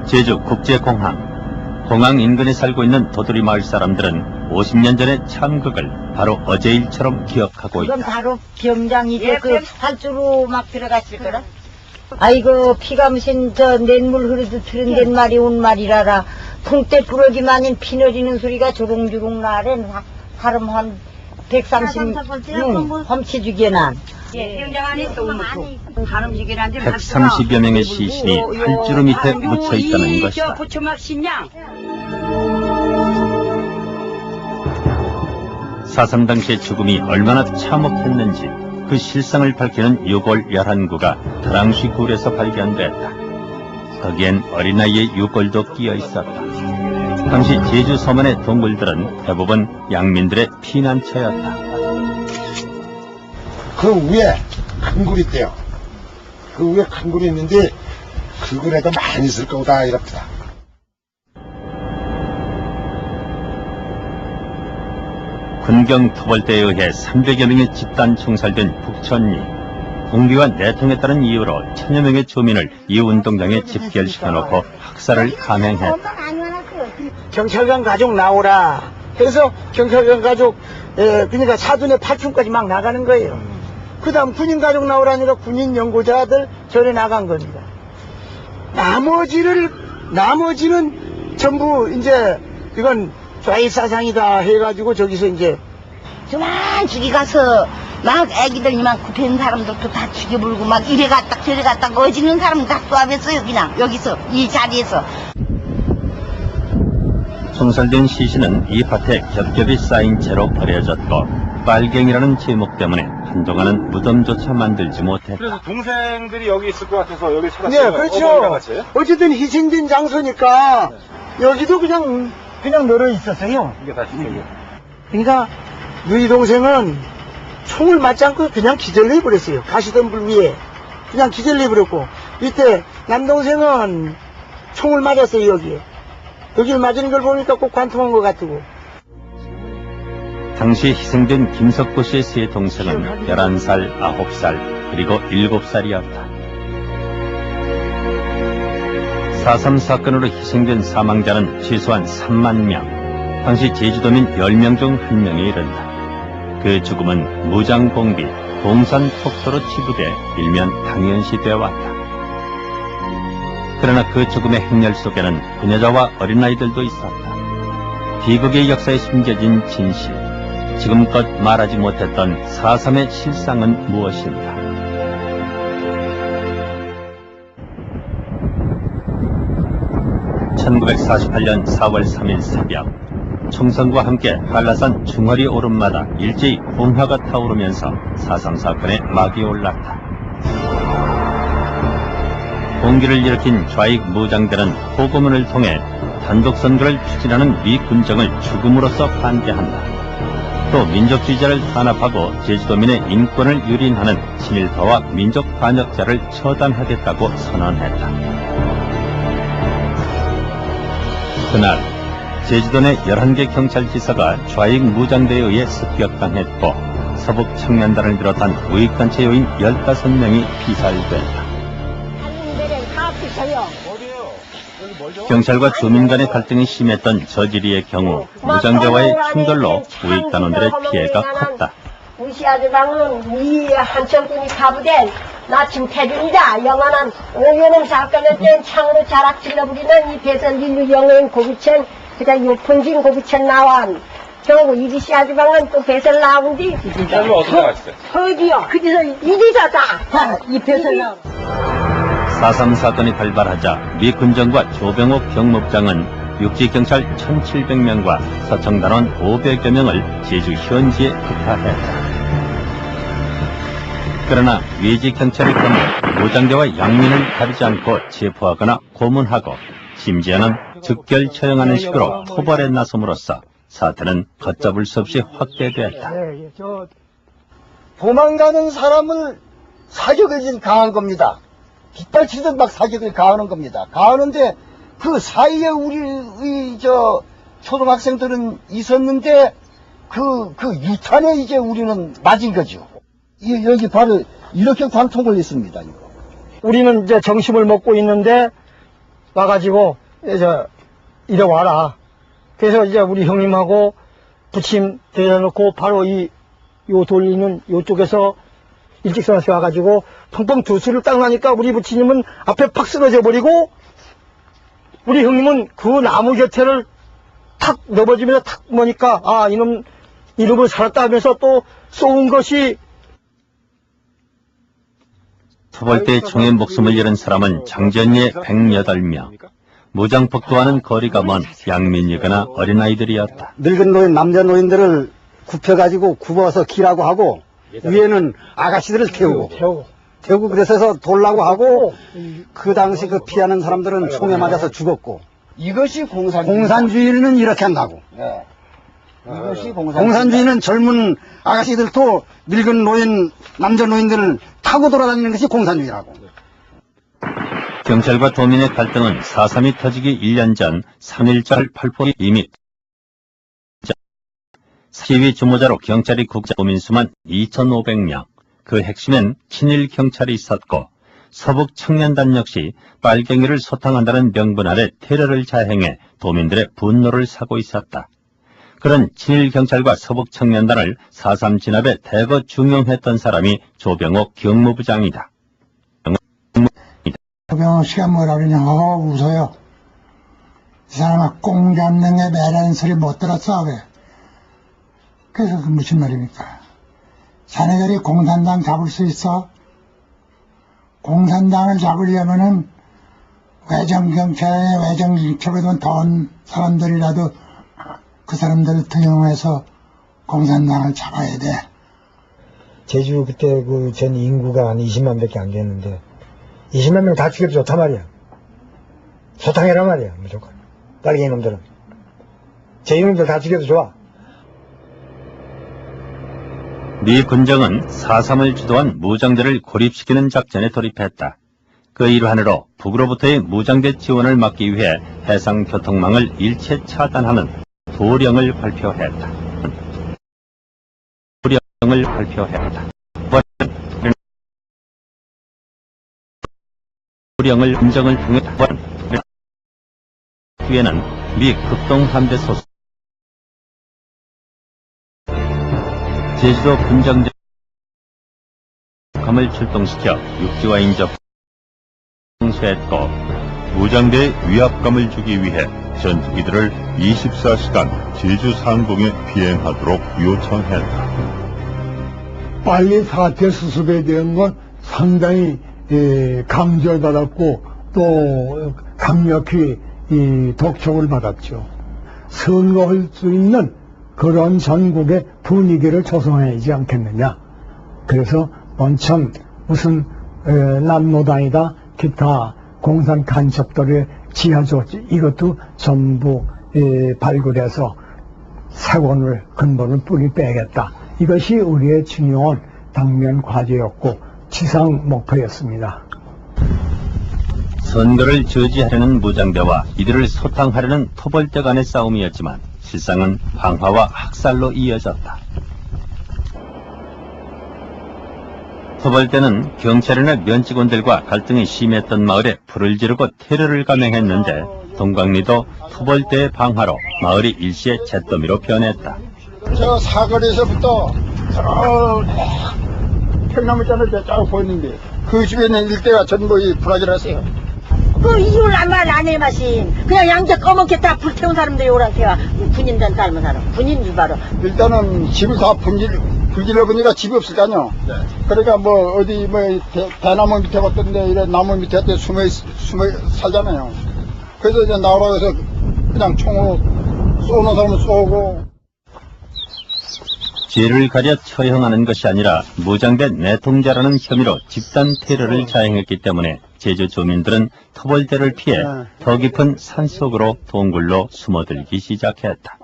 제주 국제공항. 공항 인근에 살고 있는 도토리 마을 사람들은 50년 전의 참극을 바로 어제 일처럼 기억하고 있다. 이건 바로 병장이죠. 그 활주로 막 들어갔을 거라. 아이고 피가 무슨 저 냇물 흐르듯 흐른된 말이 온 말이라라. 풍대 부러기만인 피 내리는 소리가 조롱조롱 나래. 사람 한 130 험치주게 난. 130여 명의 시신이 활주로 밑에 묻혀 있다는 것이다. 사삼 당시의 죽음이 얼마나 참혹했는지 그 실상을 밝히는 유골 11구가 다랑시 굴에서 발견됐다. 거기엔 어린아이의 유골도 끼어 있었다. 당시 제주 서만의 동굴들은 대부분 양민들의 피난처였다. 그 위에 큰 굴이 있대요. 그 위에 큰 굴이 있는데 그 굴에도 많이 있을 거다 이럽니다. 군경 토벌대에 의해 300여 명의 집단 총살된 북천리. 공비와 내통에 따른 이유로 1000여 명의 주민을 이 운동장에 집결시켜놓고 학살을 감행했다. 경찰관 가족 나오라 해서 경찰관 가족 그러니까 사돈의 파충까지 막 나가는 거예요. 그 다음 군인 가족 나오라니까 군인 연고자들 절에 나간 겁니다. 나머지는 전부 이제 이건 좌익사상이다 해가지고 저기서 이제 저만 죽이 가서 막 애기들 이만큼 된 사람들도 다 죽여불고 막 이래 갔다 저래 갔다 거지는 사람 다 쏘아냈어요. 그냥 여기서 이 자리에서. 총살된 시신은 이 밭에 겹겹이 쌓인 채로 버려졌고 빨갱이라는 제목 때문에 한동안은 무덤조차 만들지 못했다. 그래서 동생들이 여기 있을 것 같아서 여기 찾았어요. 네, 그렇죠. 어쨌든 희생된 장소니까 여기도 그냥 널어 있었어요. 이게 다 진짜요? 그러니까 누이 동생은 총을 맞지 않고 그냥 기절해 버렸어요. 가시덤불 위에 그냥 기절해 버렸고 밑에 남동생은 총을 맞았어요. 여기를 맞은 걸 보니까 꼭 관통한 것 같고. 당시 희생된 김석구 씨의 세 동생은 11살, 9살, 그리고 7살이었다. 4.3 사건으로 희생된 사망자는 최소한 3만 명, 당시 제주도민 10명 중 1명에 이른다. 그 죽음은 무장공비, 동산폭도로 치부돼 일면 당연시되어 왔다. 그러나 그 죽음의 행렬 속에는 그녀자와 어린아이들도 있었다. 비극의 역사에 숨겨진 진실, 지금껏 말하지 못했던 4.3의 실상은 무엇인가? (1948년 4월 3일) 새벽, 총선과 함께 한라산 중허리 오름마다 일제히 홍화가 타오르면서 4.3 사건의 막이 올랐다. 공기를 일으킨 좌익 무장들은 포고문을 통해 단독선거를 추진하는 미 군정을 죽음으로써 반대한다. 또 민족주의자를 탄압하고 제주도민의 인권을 유린하는 친일파와 민족 반역자를 처단하겠다고 선언했다. 그날 제주도 내 11개 경찰지사가 좌익 무장대에 의해 습격당했고 서북 청년단을 비롯한 우익단체 요인 15명이 피살됐다. 경찰과 주민 간의 갈등이 심했던 저지리의 경우 무장대와의 충돌로 우익단원들의 피해가 컸다. 우리 아주방은 이 한천군이 가부된 나침 태준이다. 영원한 오연음 사건을 땐 창으로 자락질러 부리는 이 대선 인류 영행 고비천 그다음 육풍진 고비천 나완 경우 이기시 아주방은 또 배설 나온 뒤 그럼 어떻게 나왔어요? 어디요? 그래서 이기사다. 이 배설 나온 4.3 사건이 발발하자 미 군정과 조병옥 경무장은 육지경찰 1,700명과 서청단원 500여 명을 제주 현지에 급파했다. 그러나 외지경찰의 경우 무장대와 양민을 가리지 않고 체포하거나 고문하고 심지어는 즉결 처형하는 식으로 토벌에 나섬으로써 사태는 걷잡을 수 없이 확대됐다. 도망가는 사람을 사격을 가한 겁니다. 깃발치듯 막 사격을 가하는 겁니다. 가하는데 그 사이에 우리 초등학생들은 있었는데 그 유탄에 이제 우리는 맞은 거죠. 여기 바로 이렇게 관통을 했습니다. 이거. 우리는 이제 정심을 먹고 있는데 와가지고 이래 와라. 그래서 이제 우리 형님하고 부침 대려놓고 바로 요 돌리는 요쪽에서 일직선에서 와가지고 펑펑 두 수를 딱 나니까 우리 부치님은 앞에 팍 쓰러져 버리고 우리 형님은 그 나무 곁에를 탁 넘어지면서 탁 머니까 아 이놈을 살았다 하면서 또 쏘은 것이 토벌대 총에 목숨을 잃은 사람은 장전리의 108명. 무장폭도와는 거리가 먼 양민이거나 어린아이들이었다. 늙은 노인, 남자 노인들을 굽혀가지고 굽어서 기라고 하고, 위에는 아가씨들을 태우고 그래서 돌라고 하고, 그 당시 그 피하는 사람들은 총에 맞아서 죽었고. 이것이 공산주의는 이렇게 한다고. 이것이 공산주의는 젊은 아가씨들도 늙은 노인, 남자 노인들을 타고 돌아다니는 것이 공산주의라고. 경찰과 도민의 갈등은 4.3이 터지기 1년 전 3.1절 발포기 이미 시위 주모자로 경찰이 국자 도민수만 2,500명. 그 핵심엔 친일 경찰이 있었고 서북 청년단 역시 빨갱이를 소탕한다는 명분 아래 테러를 자행해 도민들의 분노를 사고 있었다. 그런 친일 경찰과 서북 청년단을 4.3 진압에 대거 중용했던 사람이 조병옥 경무부장이다. 조병옥 씨가 뭐라 그러냐 하고 웃어요. 이 사람아 꽁 잡는 게 매라는 소리 못 들었어 왜? 그래서 그 무슨 말입니까? 자네들이 공산당 잡을 수 있어? 공산당을 잡으려면은 외정경찰에 외정경찰보다 더한 사람들이라도 그 사람들을 등용해서 공산당을 잡아야 돼. 제주 그때 그 전 인구가 한 20만 밖에 안 됐는데 20만 명 다 죽여도 좋단 말이야. 소탕해란 말이야 무조건. 빨갱이 놈들은. 제 이놈들 다 죽여도 좋아. 미 군정은 4.3을 주도한 무장대를 고립시키는 작전에 돌입했다. 그 일환으로 북으로부터의 무장대 지원을 막기 위해 해상 교통망을 일체 차단하는 도령을 발표했다. 도령을 군정을 통해 뒤에는 미 극동함대 소속 제주도 군정대 감을 출동시켜 육지와 인접 홍수했고 무장대에 위압감을 주기 위해 전투기들을 24시간 제주 상공에 비행하도록 요청했다. 빨리 사태 수습에 대한 건 상당히 강조받았고 또 강력히 독촉을 받았죠. 선거할 수 있는 그런 전국의 분위기를 조성하지 않겠느냐. 그래서 원천 무슨 남노당이다 기타 공산 간첩들의 지하조직 이것도 전부 발굴해서 사원을 근본을 뿌리 빼겠다. 이것이 우리의 중요한 당면 과제였고 지상 목표였습니다. 선거를 저지하려는 무장대와 이들을 소탕하려는 토벌대 간의 싸움이었지만 실상은 방화와 학살로 이어졌다. 토벌대는 경찰이나 면직원들과 갈등이 심했던 마을에 불을 지르고 테러를 감행했는데 동광리도 토벌대의 방화로 마을이 일시에 잿더미로 변했다. 저 사거리에서부터 평나무 자를 쫙 보이는데 그 주변에 일대가 전부 불화질하세요. 그 이유를 말 안 해 마신 그냥 양자 꺼먹게 다 불태운 사람들이 오라케요. 군인단 삶은 사람 군인 주바로 일단은 집을 다 불질러 보니까 집이 없을 거 아니요. 네. 그러니까 뭐 어디 뭐 대나무 밑에 갔던데 이런 나무 밑에 숨어 살잖아요. 그래서 이제 나오라고 해서 그냥 총으로 쏘는 사람은 쏘고. 죄를 가려 처형하는 것이 아니라 무장대 내통자라는 혐의로 집단 테러를 자행했기 때문에 제주 주민들은 토벌대를 피해 더 깊은 산속으로 동굴로 숨어들기 시작했다.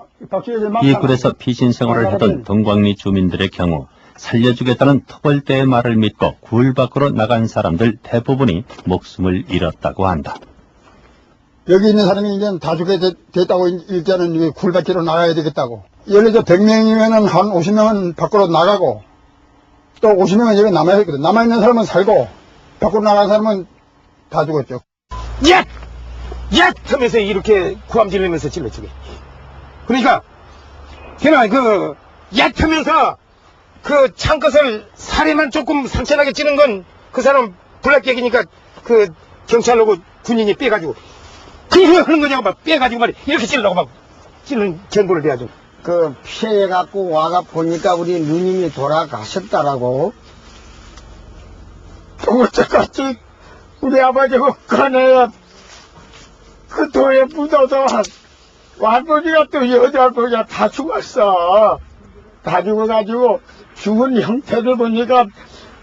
이 굴에서 피신 생활을 하던 동광리 주민들의 경우 살려주겠다는 토벌대의 말을 믿고 굴 밖으로 나간 사람들 대부분이 목숨을 잃었다고 한다. 여기 있는 사람이 이제 다 죽게 됐다고 일단은 굴 밖으로 나가야 되겠다고. 예를 들어 100명이면은 한 50명은 밖으로 나가고 또 50명은 여기 남아있거든. 남아있는 사람은 살고 밖으로 나간 사람은 다 죽었죠. 예! 얏! 하면서 이렇게 구함 지르면서 찔러주게. 그러니까, 걔는 얏! 하면서 그 창끝을 살에만 조금 상처나게 찌는 건 그 사람 블랙객이니까 경찰하고 군인이 빼가지고, 그게 하는 거냐고 막 빼가지고 말이야. 이렇게 찔러고 막 찔는 전부를 해야죠. 피해갖고 와가 보니까 우리 누님이 돌아가셨다라고. 어째까지 우리 아버지가 꺼내야 그 도에 묻어서 할아버지가 또 여자아버지가 다 죽었어. 다 죽어가지고 죽은 형태를 보니까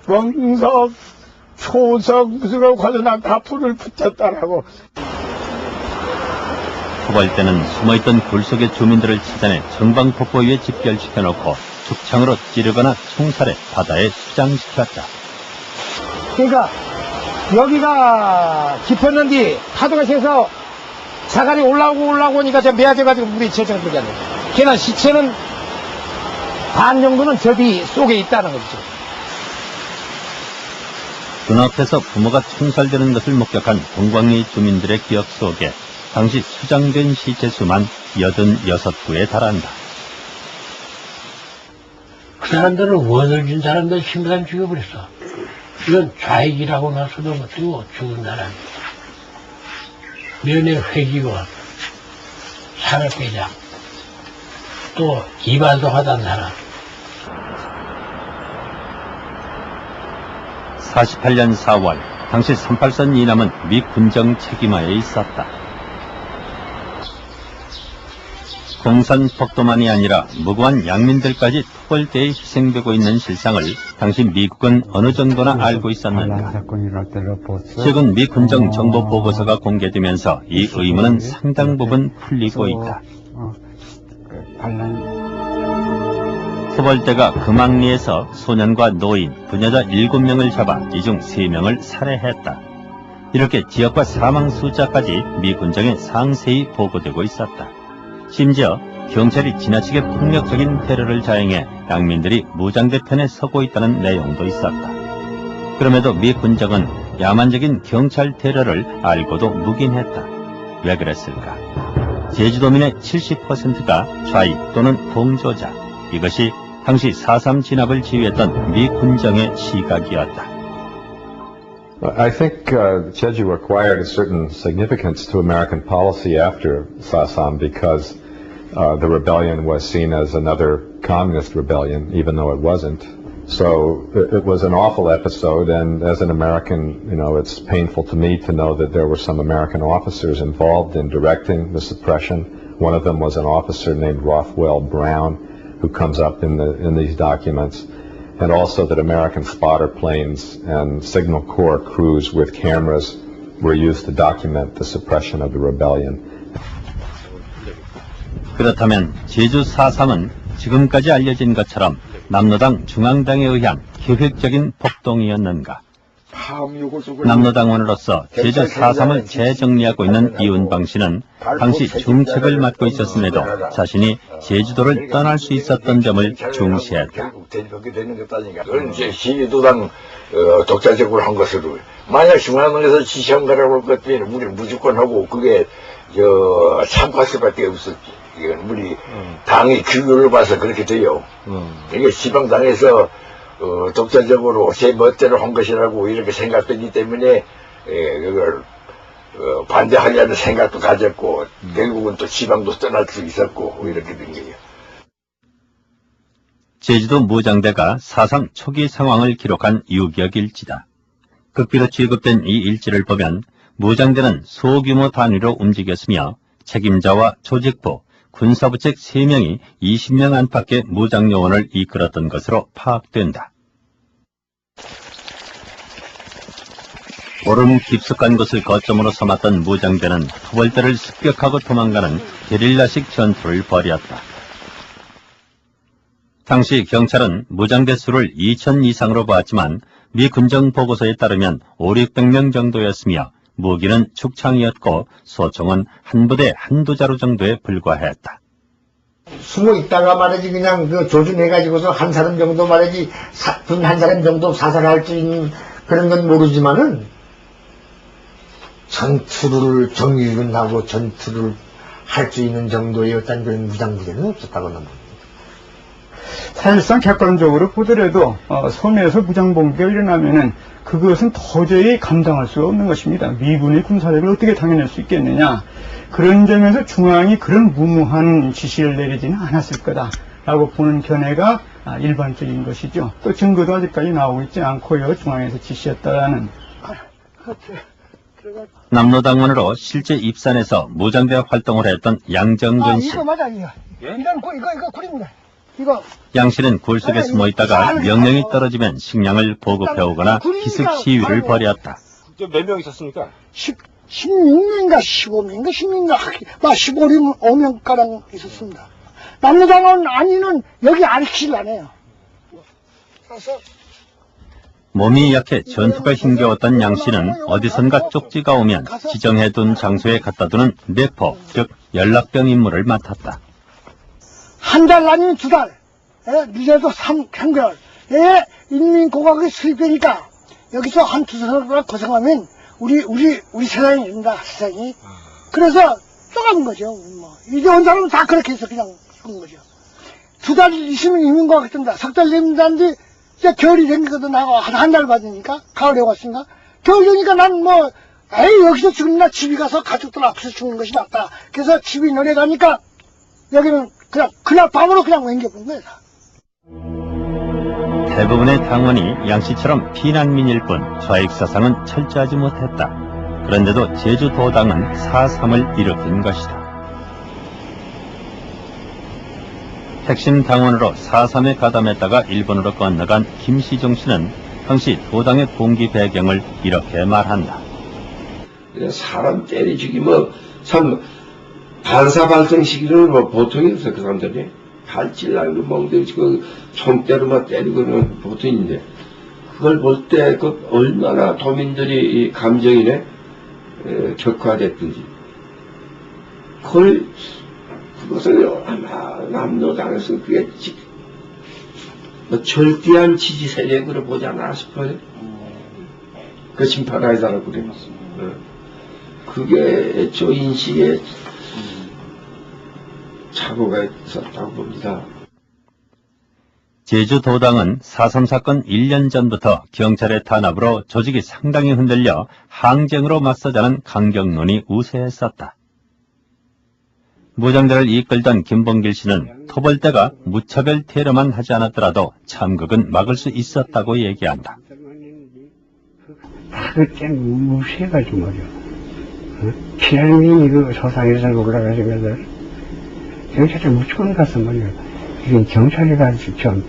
원석, 초석 무슨 거 관련한 다 불을 붙였다라고. 토벌대는 숨어있던 굴 속의 주민들을 찾아내 정방폭포 위에 집결시켜놓고 죽창으로 찌르거나 총살해 바다에 수장시켰다. 그러니까 여기가 깊었는데 파도가 세서 자갈이 올라오고 오니까 저 매아져가지고 물이 저쪽으로 들어가네. 걔는 시체는 반 정도는 저 뒤 속에 있다는 거죠. 눈앞에서 부모가 총살되는 것을 목격한 동광리 주민들의 기억 속에 당시 수장된 시체 수만 86구에 달한다. 그 사람들은 원을 준 사람들 심산 죽여버렸어. 이건 좌익이라고 나서도 못하고 죽은 사람. 면회 회기고 산업회장 또 이발도 하던 사람. 48년 4월 당시 38선 이남은 미 군정 책임하에 있었다. 공산폭도만이 아니라 무고한 양민들까지 토벌대에 희생되고 있는 실상을 당시 미국은 어느 정도나 알고 있었는가. 최근 미 군정 정보 보고서가 공개되면서 이 의문은 상당 부분 풀리고 있다. 토벌대가 금왕리에서 소년과 노인, 부녀자 7명을 잡아 이 중 3명을 살해했다. 이렇게 지역과 사망 숫자까지 미 군정에 상세히 보고되고 있었다. 심지어 경찰이 지나치게 폭력적인 테러를 자행해 양민들이 무장대 편에 서고 있다는 내용도 있었다. 그럼에도 미 군정은 야만적인 경찰 테러를 알고도 묵인했다. 왜 그랬을까? 제주도민의 70%가 좌익 또는 동조자. 이것이 당시 4.3 진압을 지휘했던 미 군정의 시각이었다. I think Jeju acquired a certain significance to American policy after Sasam because the rebellion was seen as another communist rebellion, even though it wasn't. So it was an awful episode, and as an American, you know, it's painful to me to know that there were some American officers involved in directing the suppression. One of them was an officer named Rothwell Brown, who comes up in these documents. And also that American spotter planes and Signal Corps crews with cameras were used to document the suppression of the rebellion. 그렇다면 제주 4.3은 지금까지 알려진 것처럼 남로당 중앙당에 의한 계획적인 폭동이었는가? 남로당원으로서 제주 4.3을 재정리하고 있는 이운방 씨는 당시 중책을 맡고 있었음에도 자신이 제주도를 떠날 수 있었던 점을 중시했다. 그건 이제 신의도당 독자적으로 한 것으로 만약 중앙당에서 지시한 거라고 할 것 때문에 우리는 무조건 하고 그게 참고할 수밖에 없었지. 이건 우리 당의 규율을 봐서 그렇게 돼요. 이게 지방당에서 독자적으로 제 멋대로 한 것이라고 이렇게 생각되기 때문에 그걸 반대하려는 생각도 가졌고 결국은 또 지방도 떠날 수 있었고 이렇게 된 거예요. 제주도 무장대가 4.3 초기 상황을 기록한 유격 일지다. 극비로 취급된 이 일지를 보면 무장대는 소규모 단위로 움직였으며 책임자와 조직부, 군사부책 3명이 20명 안팎의 무장요원을 이끌었던 것으로 파악된다. 오름 깊숙한 곳을 거점으로 삼았던 무장대는 토벌대를 습격하고 도망가는 게릴라식 전투를 벌였다. 당시 경찰은 무장대 수를 2,000 이상으로 보았지만 미 군정 보고서에 따르면 500~600명 정도였으며 무기는 축창이었고 소총은 한 부대 한두 자루 정도에 불과했다. 숨어 있다가 말이지 그냥 조준해가지고서 한 사람 정도 말이지 군 한 사람 정도 사살할 수 있는 그런 건 모르지만은 전투를 정리를 하고 전투를 할 수 있는 정도의 어떤 그런 무장부대는 없었다고 봅니다. 사실상 객관적으로 보더라도 섬에서 무장봉기가 일어나면은 그것은 도저히 감당할 수가 없는 것입니다. 미군의 군사력을 어떻게 당해낼 수 있겠느냐. 그런 점에서 중앙이 그런 무모한 지시를 내리지는 않았을 거다라고 보는 견해가 일반적인 것이죠. 또 증거도 아직까지 나오고 있지 않고요. 중앙에서 지시했다라는. 남로당원으로 실제 입산에서 무장대 활동을 했던 양정근 씨. 이거 맞아, 이거. 이거 굴입니다. 이거. 양 씨는 굴 속에 숨어 있다가 명령이 떨어지면 식량을 보급해오거나 희석 시위를 벌였다. 몇 명 있었습니까? 16명인가 15명인가 16명, 15명가량 있었습니다. 남로당원 아니는 여기 알키질 않아요. 몸이 약해 전투가 힘겨웠던 양 씨는 어디선가 쪽지가 오면 지정해둔 장소에 갖다 두는 내포, 즉 연락병 임무를 맡았다. 한 달 아니면 2달, 늦어도 3개월, 인민공화국이 수립되니까 여기서 한 2사람을 고생하면 우리 세상이 된다, 세상이. 그래서 떠가는 거죠. 뭐. 이제 온 사람은 다 그렇게 해서 그냥 죽은 거죠. 2달 있으면 인민공화국 된다. 3달 됩니다는데 이제 겨울이 되니까도 나고 한 달 받으니까 가을에 왔으니까 겨울 되니까 난 뭐 여기서 죽으나 집에 가서 가족들 앞에서 죽는 것이 낫다. 그래서 집이 너네 가니까 여기는 그냥 그날 밤으로 그냥 옮겨본 거예요. 대부분의 당원이 양 씨처럼 피난민일 뿐 좌익 사상은 철저하지 못했다. 그런데도 제주도당은 4.3을 일으킨 것이다. 핵심 당원으로 4.3에 가담했다가 일본으로 건너간 김시종 씨는 당시 도당의 봉기 배경을 이렇게 말한다. 사람 때려 죽이면 참 반사발생 시기는 뭐 보통이었어. 그 사람들이 발질나고 멍들이 총 때로만 때리고는 보통인데 그걸 볼 때 그 얼마나 도민들이 이 감정이네 격화됐든지 그것을 아마 남로당에서 그게 뭐 절대한 지지 세력으로 보지 않나 싶어요. 그 심판하자라고 그래. 그게 저 인식에 착오가 있었다고 봅니다. 제주도당은 4.3 사건 1년 전부터 경찰의 탄압으로 조직이 상당히 흔들려 항쟁으로 맞서자는 강경론이 우세했었다. 무장대를 이끌던 김봉길 씨는 토벌대가 무차별 테러만 하지 않았더라도 참극은 막을 수 있었다고 얘기한다. 다 그때 무시해가지고 말이야. 피난민이 그 소상에서 올라가시면서 경찰에 무조건 가서 말이야. 이건 경찰이 가지고 참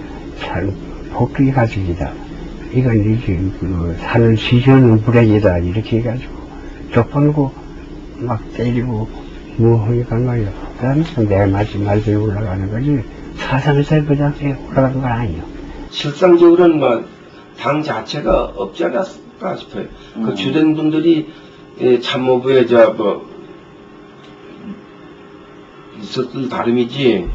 복귀 가족이다. 이건 이제 사는 지저는 불행이다. 이렇게 해가지고 족벌고 막 때리고 뭐 하니까 말이야. 그러면서 내 말씀에 올라가는 거지. 사상에서 그냥 올라간 건 아니에요. 실상적으로는 뭐 당 자체가 없지 않았을까 싶어요. 그 주된 분들이 참모부에 있었던 다름이지.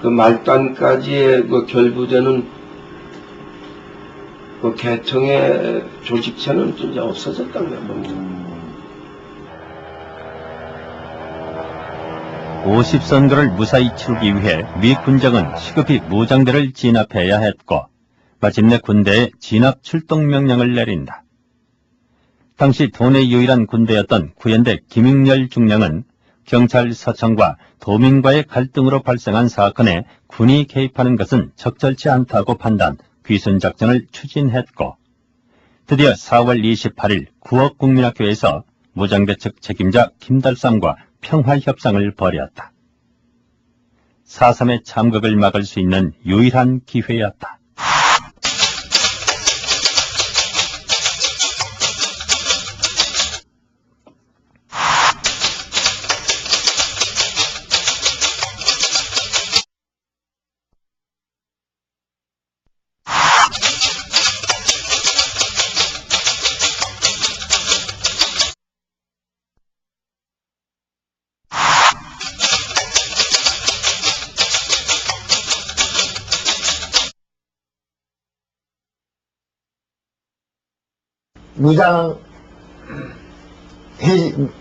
그 말단까지의 그 결부되는 그 계통의 조직체는 이제 없어졌다고 봅니다. 50선거를 무사히 치르기 위해 미 군정은 시급히 무장대를 진압해야 했고 마침내 군대에 진압 출동 명령을 내린다. 당시 도내 유일한 군대였던 구현대 김익렬 중령은 경찰 서청과 도민과의 갈등으로 발생한 사건에 군이 개입하는 것은 적절치 않다고 판단, 귀순작전을 추진했고 드디어 4월 28일 구억국민학교에서 무장대 측 책임자 김달삼과 평화협상을 벌였다. 4.3의 참극을 막을 수 있는 유일한 기회였다.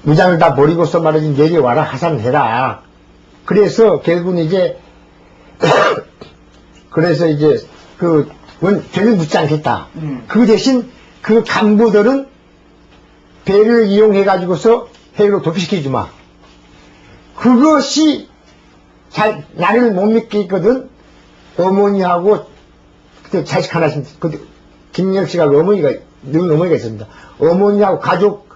무장을 다 버리고서 말이지 내려와라 하산해라. 그래서 결국은 이제 그래서 이제 별로 묻지 않겠다. 그 대신 그 간부들은 배를 이용해 가지고서 해로 도피시켜 주마. 그것이 나를 못 믿겠거든. 어머니하고 그때 자식 하나씩 김영 씨가 어머니가 있습니다. 어머니하고 가족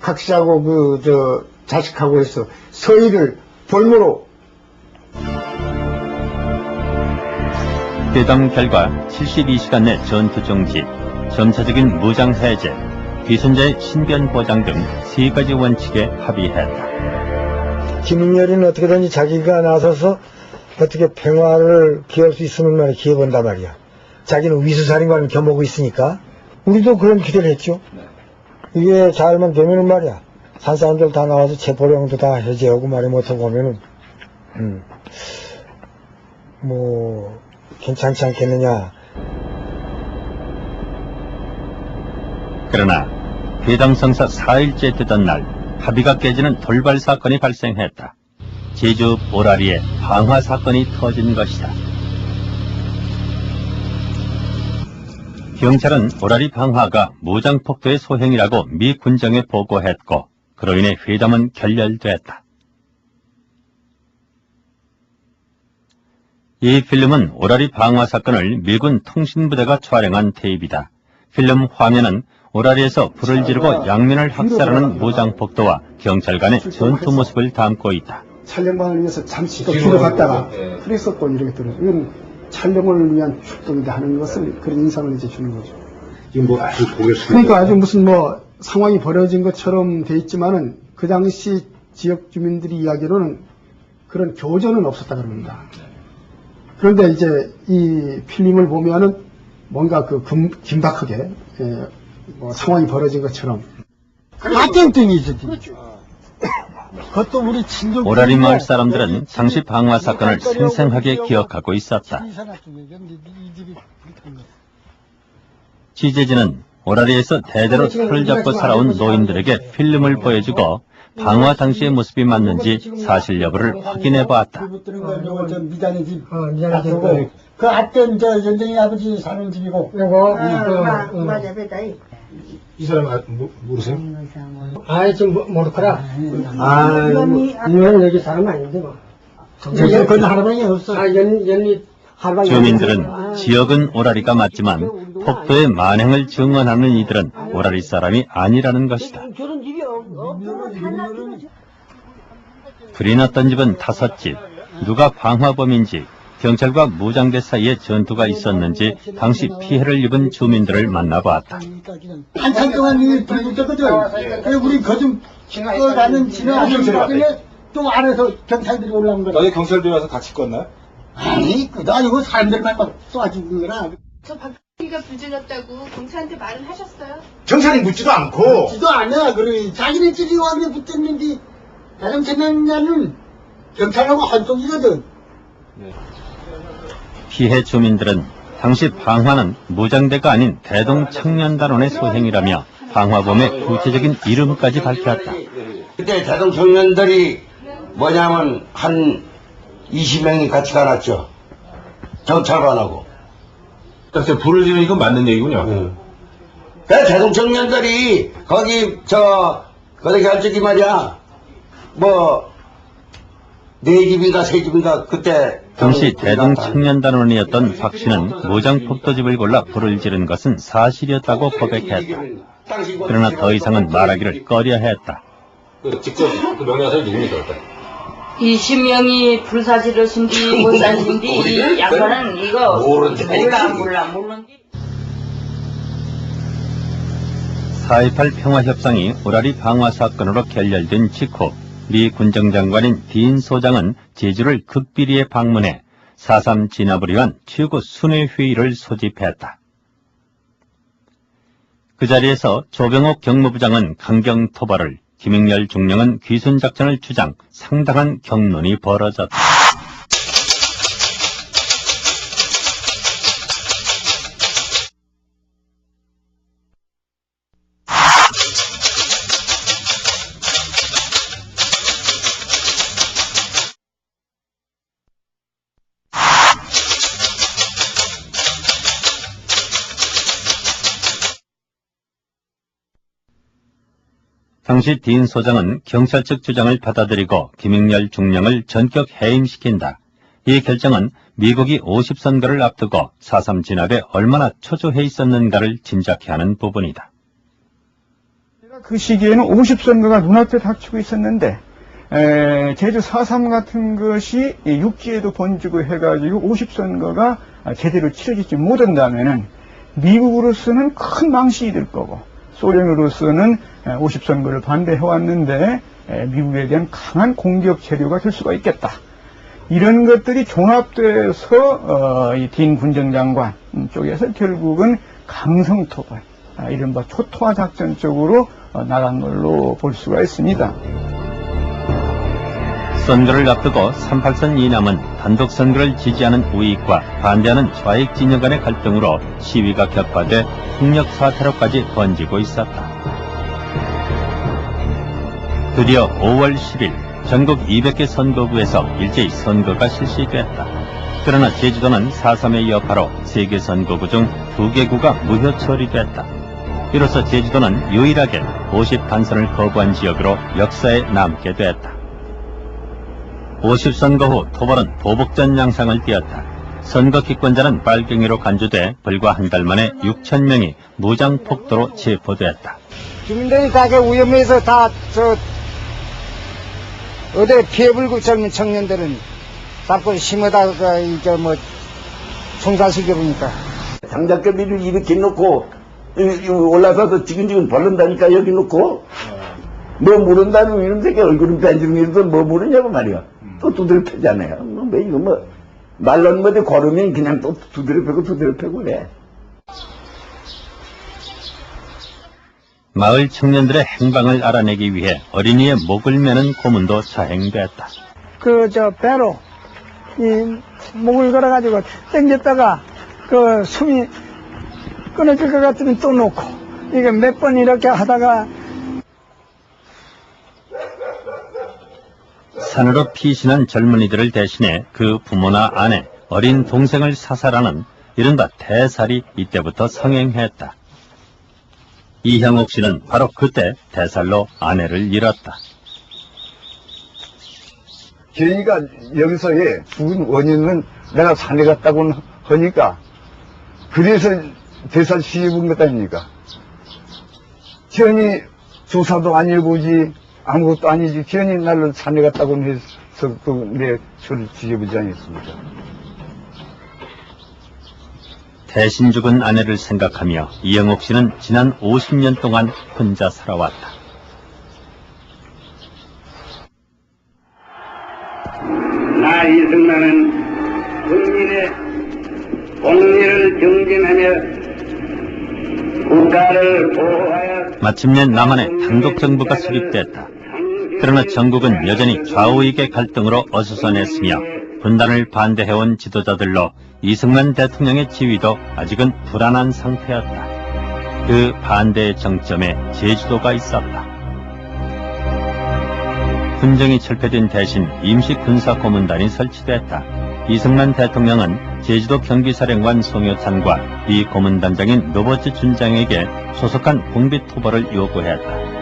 각시하고 자식하고 해서 서희를 볼모로. 회담 결과 72시간 내 전투 정지, 점차적인 무장 해제, 귀순자의 신변 보장 등 3가지 원칙에 합의했다. 김은열이는 어떻게든지 자기가 나서서 어떻게 평화를 기할 수 있으면 말이야, 기해본단 말이야. 자기는 위수살인관을 겸하고 있으니까. 우리도 그런 기대를 했죠. 이게 잘만 되면은 말이야, 산사람들 다 나와서 체포령도 다 해제하고 말이 못하고 오면은, 괜찮지 않겠느냐. 그러나 회담 성사 4일째 되던 날 합의가 깨지는 돌발 사건이 발생했다. 제주 보라리에 방화 사건이 터진 것이다. 경찰은 보라리 방화가 무장폭도의 소행이라고 미 군정에 보고했고 그로 인해 회담은 결렬됐다. 이 필름은 오라리 방화 사건을 미군 통신부대가 촬영한 테이프이다. 필름 화면은 오라리에서 불을 지르고 양면을 학살하는 무장폭도와 경찰 간의 전투 모습을 담고 있다. 촬영방을 위해서 잠시 또 뒤로 갔다가 그래서 또 이렇게 들어요. 이건 촬영을 위한 출동이다 하는 것을 그런 인상을 이제 주는 거죠. 그러니까 아주 무슨 상황이 벌어진 것처럼 돼 있지만은 그 당시 지역 주민들이 이야기로는 그런 교전은 없었다 그럽니다. 그런데 이제 이 필름을 보면은 뭔가 긴박하게 상황이 벌어진 것처럼. 땡땡이 있었지. 그것도 우리 친족. 오라리 마을 사람들은 당시 방화 사건을 생생하게 기억하고 있었다. 취재진은 오라리에서 대대로 틀을 잡고 살아온 노인들에게 필름을 보여주고 방화 당시의 모습이 맞는지 사실 여부를 확인해 보았다. 미단의 집. 그 앞전 연정이 아버지 사는 집이고. 맞아, 이 사람 모르세요? 좀 모르더라. 이건 여기 사람 아닌데 뭐. 그건 할아버지 없어. 주민들은 지역은 오라리가 맞지만 폭도의 만행을 증언하는 이들은 오라리 사람이 아니라는 것이다. 불이 났던 집은 5집, 누가 방화범인지, 경찰과 무장대 사이에 전투가 있었는지 당시 피해를 입은 주민들을 만나보았다. 한참 동안 불이 붙었거든. 그래서 우리 거좀 가는 지나가는데 또 안에서 경찰들이 올라온 거야. 너희 경찰들이 와서 같이 껐나요? 아니, 그도 아니고 사람들만 막 쏴주고 그러나. 저 박근혜가 불질렀다고 경찰한테 말은 하셨어요? 경찰이 묻지도 않고. 묻지도 않아. 그래. 자기네들이 와서 붙었는데 자동차량자는 경찰하고 한쪽이거든. 피해 주민들은 당시 방화는 무장대가 아닌 대동청년단원의 소행이라며 방화범의 구체적인 이름까지 밝혔다. 그때 대동청년들이 뭐냐면 한 20명이 같이 가놨죠. 경찰관하고. 그래서 불을 지르는 건 맞는 얘기군요. 그 대동청년들이 거기 거기 갈 적이 말이야. 4집인가 3집인가 그때 당시 대동청년단원이었던 박 씨는 무장폭도집을 골라 불을 지른 것은 사실이었다고 고백했다. 그러나 더 이상은 말하기를 꺼려했다. 직접 그 명령사를 누굽니까? 20명이 불사지르신디 못사신디 이 양반은 이거 몰라. 4.18 평화협상이 오라리 방화 사건으로 결렬된 직후 미 군정장관인 딘 소장은 제주를 극비리에 방문해 4.3 진압을 위한 최고 순회 회의를 소집했다. 그 자리에서 조병옥 경무부장은 강경 토발을, 김익렬 중령은 귀순작전을 주장, 상당한 격론이 벌어졌다. 당시 딘 소장은 경찰 측 주장을 받아들이고 김익렬 중령을 전격 해임시킨다. 이 결정은 미국이 50선거를 앞두고 4.3 진압에 얼마나 초조해 있었는가를 짐작케 하는 부분이다. 그 시기에는 50선거가 눈앞에 닥치고 있었는데 제주 4.3 같은 것이 육지에도 번지고 해가지고 50선거가 제대로 치러지지 못한다면은 미국으로서는 큰 망신이 될 거고 소련으로서는 50선거를 반대해왔는데 미국에 대한 강한 공격 재료가 될 수가 있겠다. 이런 것들이 종합돼서 이 딘 군정장관 쪽에서 결국은 강성토벌, 이른바 초토화 작전 쪽으로 나간 걸로 볼 수가 있습니다. 선거를 앞두고 38선 이남은 단독 선거를 지지하는 우익과 반대하는 좌익 진영 간의 갈등으로 시위가 격화돼 폭력 사태로까지 번지고 있었다. 드디어 5월 10일 전국 200개 선거구에서 일제히 선거가 실시됐다. 그러나 제주도는 4.3에 이어 바로 3개 선거구 중 2개 구가 무효 처리됐다. 이로써 제주도는 유일하게 50 단선을 거부한 지역으로 역사에 남게 됐다. 50선거 후 토벌은 보복전 양상을 띠었다. 선거 기권자는 빨갱이로 간주돼 불과 한 달 만에 6,000명이 무장 폭도로 체포됐다. 주민들이 가게 위험해서 다 어디 피해불고 젊은 청년들은 자꾸 심어다가 이제 뭐 총살시켜보니까 장작개비를 이렇게 놓고 올라서서 지근지근 벌른다니까 여기 놓고 뭐 모른다는 이런 새끼 얼굴은 뺀지르면서 뭐 모르냐고 말이야. 또 두드려 패잖아요. 뭐 이거 뭐 말론 뭐지 걸으면 그냥 또 두드려 패고 그래. 마을 청년들의 행방을 알아내기 위해 어린이의 목을 매는 고문도 자행됐다. 배로 이 목을 걸어가지고 당겼다가 숨이 끊어질 것 같으면 또 놓고 이게 몇 번 이렇게 하다가 산으로 피신한 젊은이들을 대신해 그 부모나 아내, 어린 동생을 사살하는 이른바 대살이 이때부터 성행했다. 이형옥 씨는 바로 그때 대살로 아내를 잃었다. 그러니까 여기서의 죽은 원인은 내가 산에 갔다고 하니까 그래서 대살 시집은 것 아닙니까? 지연이 조사도 안 읽어보지 아무것도 아니지 지연이 나를 산에 갔다고 해서 내 저를 뒤져보지 않았습니까? 대신 죽은 아내를 생각하며 이영옥 씨는 지난 50년 동안 혼자 살아왔다. 나 이승만은 국민의 공리를 정진하며 국가를 보호하여 마침내 남한의 단독 정부가 수립됐다. 그러나 전국은 여전히 좌우익의 갈등으로 어수선했으며 분단을 반대해온 지도자들로 이승만 대통령의 지위도 아직은 불안한 상태였다. 그 반대의 정점에 제주도가 있었다. 군정이 철폐된 대신 임시군사고문단이 설치됐다. 이승만 대통령은 제주도 경비사령관 송효찬과 이 고문단장인 노버츠 준장에게 소속한 공비토벌을 요구했다.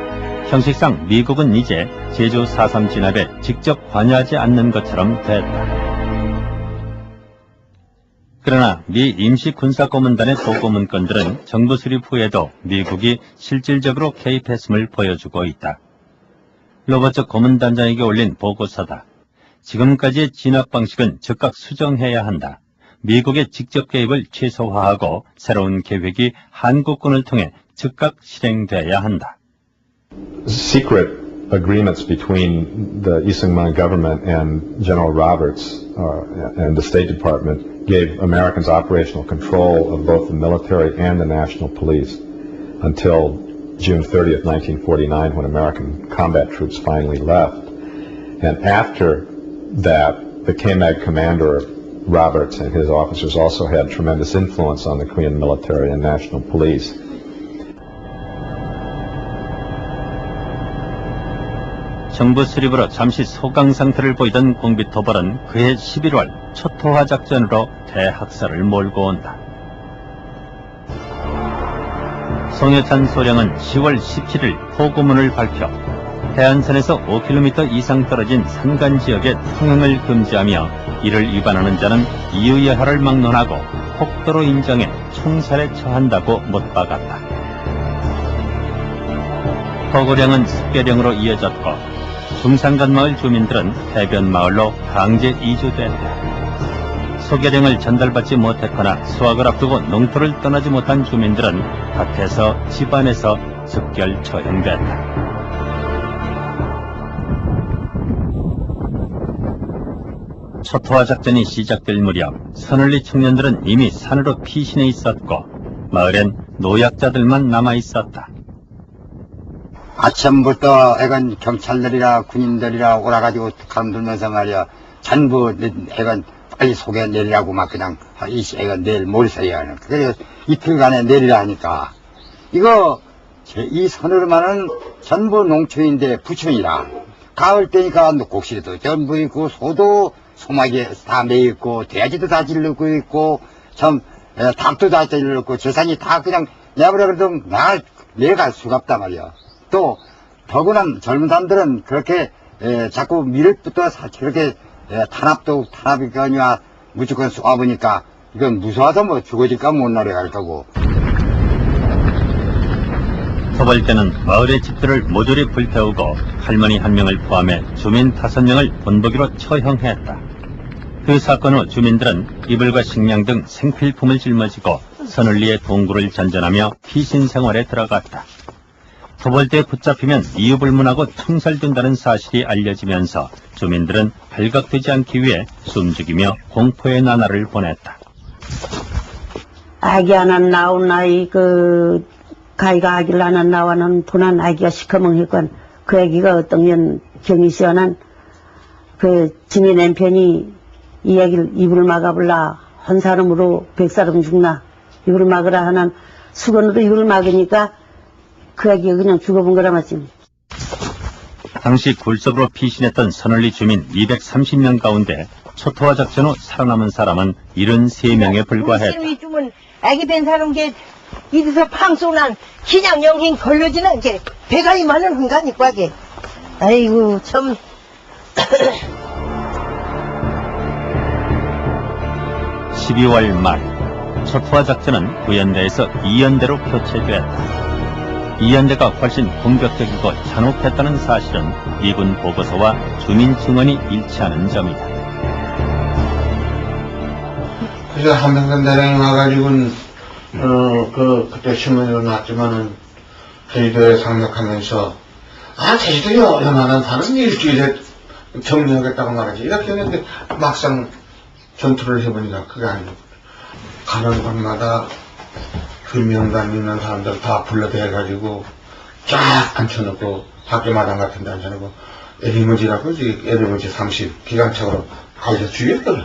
형식상 미국은 이제 제주 4.3 진압에 직접 관여하지 않는 것처럼 됐다. 그러나 미 임시군사고문단의 보고문건들은 정부 수립 후에도 미국이 실질적으로 개입했음을 보여주고 있다. 로버츠 고문단장에게 올린 보고서다. 지금까지의 진압 방식은 즉각 수정해야 한다. 미국의 직접 개입을 최소화하고 새로운 계획이 한국군을 통해 즉각 실행돼야 한다. Secret agreements between the Isengman government and General Roberts and the State Department gave Americans operational control of both the military and the national police until June 30th, 1949, when American combat troops finally left. And after that, the KMAG commander, Roberts, and his officers also had tremendous influence on the Korean military and national police. 정부 수립으로 잠시 소강 상태를 보이던 공비토벌은 그해 11월 초토화 작전으로 대학살을 몰고 온다. 송여찬 소령은 10월 17일 포고문을 발표 해안선에서 5km 이상 떨어진 산간 지역에 통행을 금지하며 이를 위반하는 자는 이유여하를 막론하고 폭도로 인정해 총살에 처한다고 못 박았다. 포고령은 습계령으로 이어졌고 중산간 마을 주민들은 해변 마을로 강제 이주됐다. 소개령을 전달받지 못했거나 수확을 앞두고 농토를 떠나지 못한 주민들은 밭에서 집안에서 즉결 처형됐다. 초토화 작전이 시작될 무렵 서늘리 청년들은 이미 산으로 피신해 있었고 마을엔 노약자들만 남아 있었다. 아침부터 애건 경찰들이라 군인들이라 오라가지고 가름들면서 말이야 전부 애건 빨리 속에 내리라고 막 그냥 애건 내일 모레 새야 하는. 그래서 이틀간에 내리라 하니까 이거 이 서늘만은 전부 농촌인데 부촌이라 가을 때니까 곡식도 전부 있고 소도 소막에 다 매있고 돼지도 다 질르고 있고 참 닭도 다 질르고 재산이 다 그냥 내버려 그래도 내려갈 수가 없단 말이야. 또 더구나 젊은 사람들은 그렇게 자꾸 밀부터 저렇게 탄압이 아니라 무조건 쏘아보니까 이건 무서워서 뭐 죽어질까 못 내려갈 거고. 토벌대는 마을의 집들을 모조리 불태우고 할머니 1명을 포함해 주민 5명을 본보기로 처형했다. 그 사건 후 주민들은 이불과 식량 등 생필품을 짊어지고 서늘리의 동굴을 전전하며 피신 생활에 들어갔다. 토벌대에 붙잡히면 이유불문하고 총살된다는 사실이 알려지면서 주민들은 발각되지 않기 위해 숨죽이며 공포의 나날을 보냈다. 아기 하나 나온 아이 가이가 아기를 하나 나와는 분한 아기가 시커먼했건 그 아기가 어떤 년 경이 시원한 증인 남편이 이 아기를 이불을 막아볼라 한 사람으로 100사람 죽나 이불을 막으라 하는 수건으로 이불을 막으니까 그 아기가 그냥 죽어본 거라 맞지. 당시 굴속으로 피신했던 서늘리 주민 230명 가운데 초토화 작전 후 살아남은 사람은 73명에 불과했다. 주면 아기 뺀 사람 게 이래서 팡쏘난 그냥 영행 걸려지는 게 배가 이만한 hun가니까 게 아이고 참. 12월 말 초토화 작전은 구연대에서 이연대로 교체됐다. 이연대가 훨씬 공격적이고 잔혹했다는 사실은 미군 보고서와 주민 증언이 일치하는 점이다. 그래서 한평선 대령이 와가지고는 그때 신문으로 났지만은 제주도에 상륙하면서 제주도요 연안한 사는 일주일에 정리하겠다고 말하지 이렇게 했는데 막상 전투를 해보니까 그게 아니고 가는 곳마다 금명단 있는 사람들 다 불러대가지고 쫙 앉혀놓고 학교마당 같은 데 앉혀놓고 에리머지라고 그러지 에리머지 30 기관차로 가서 죽였거든.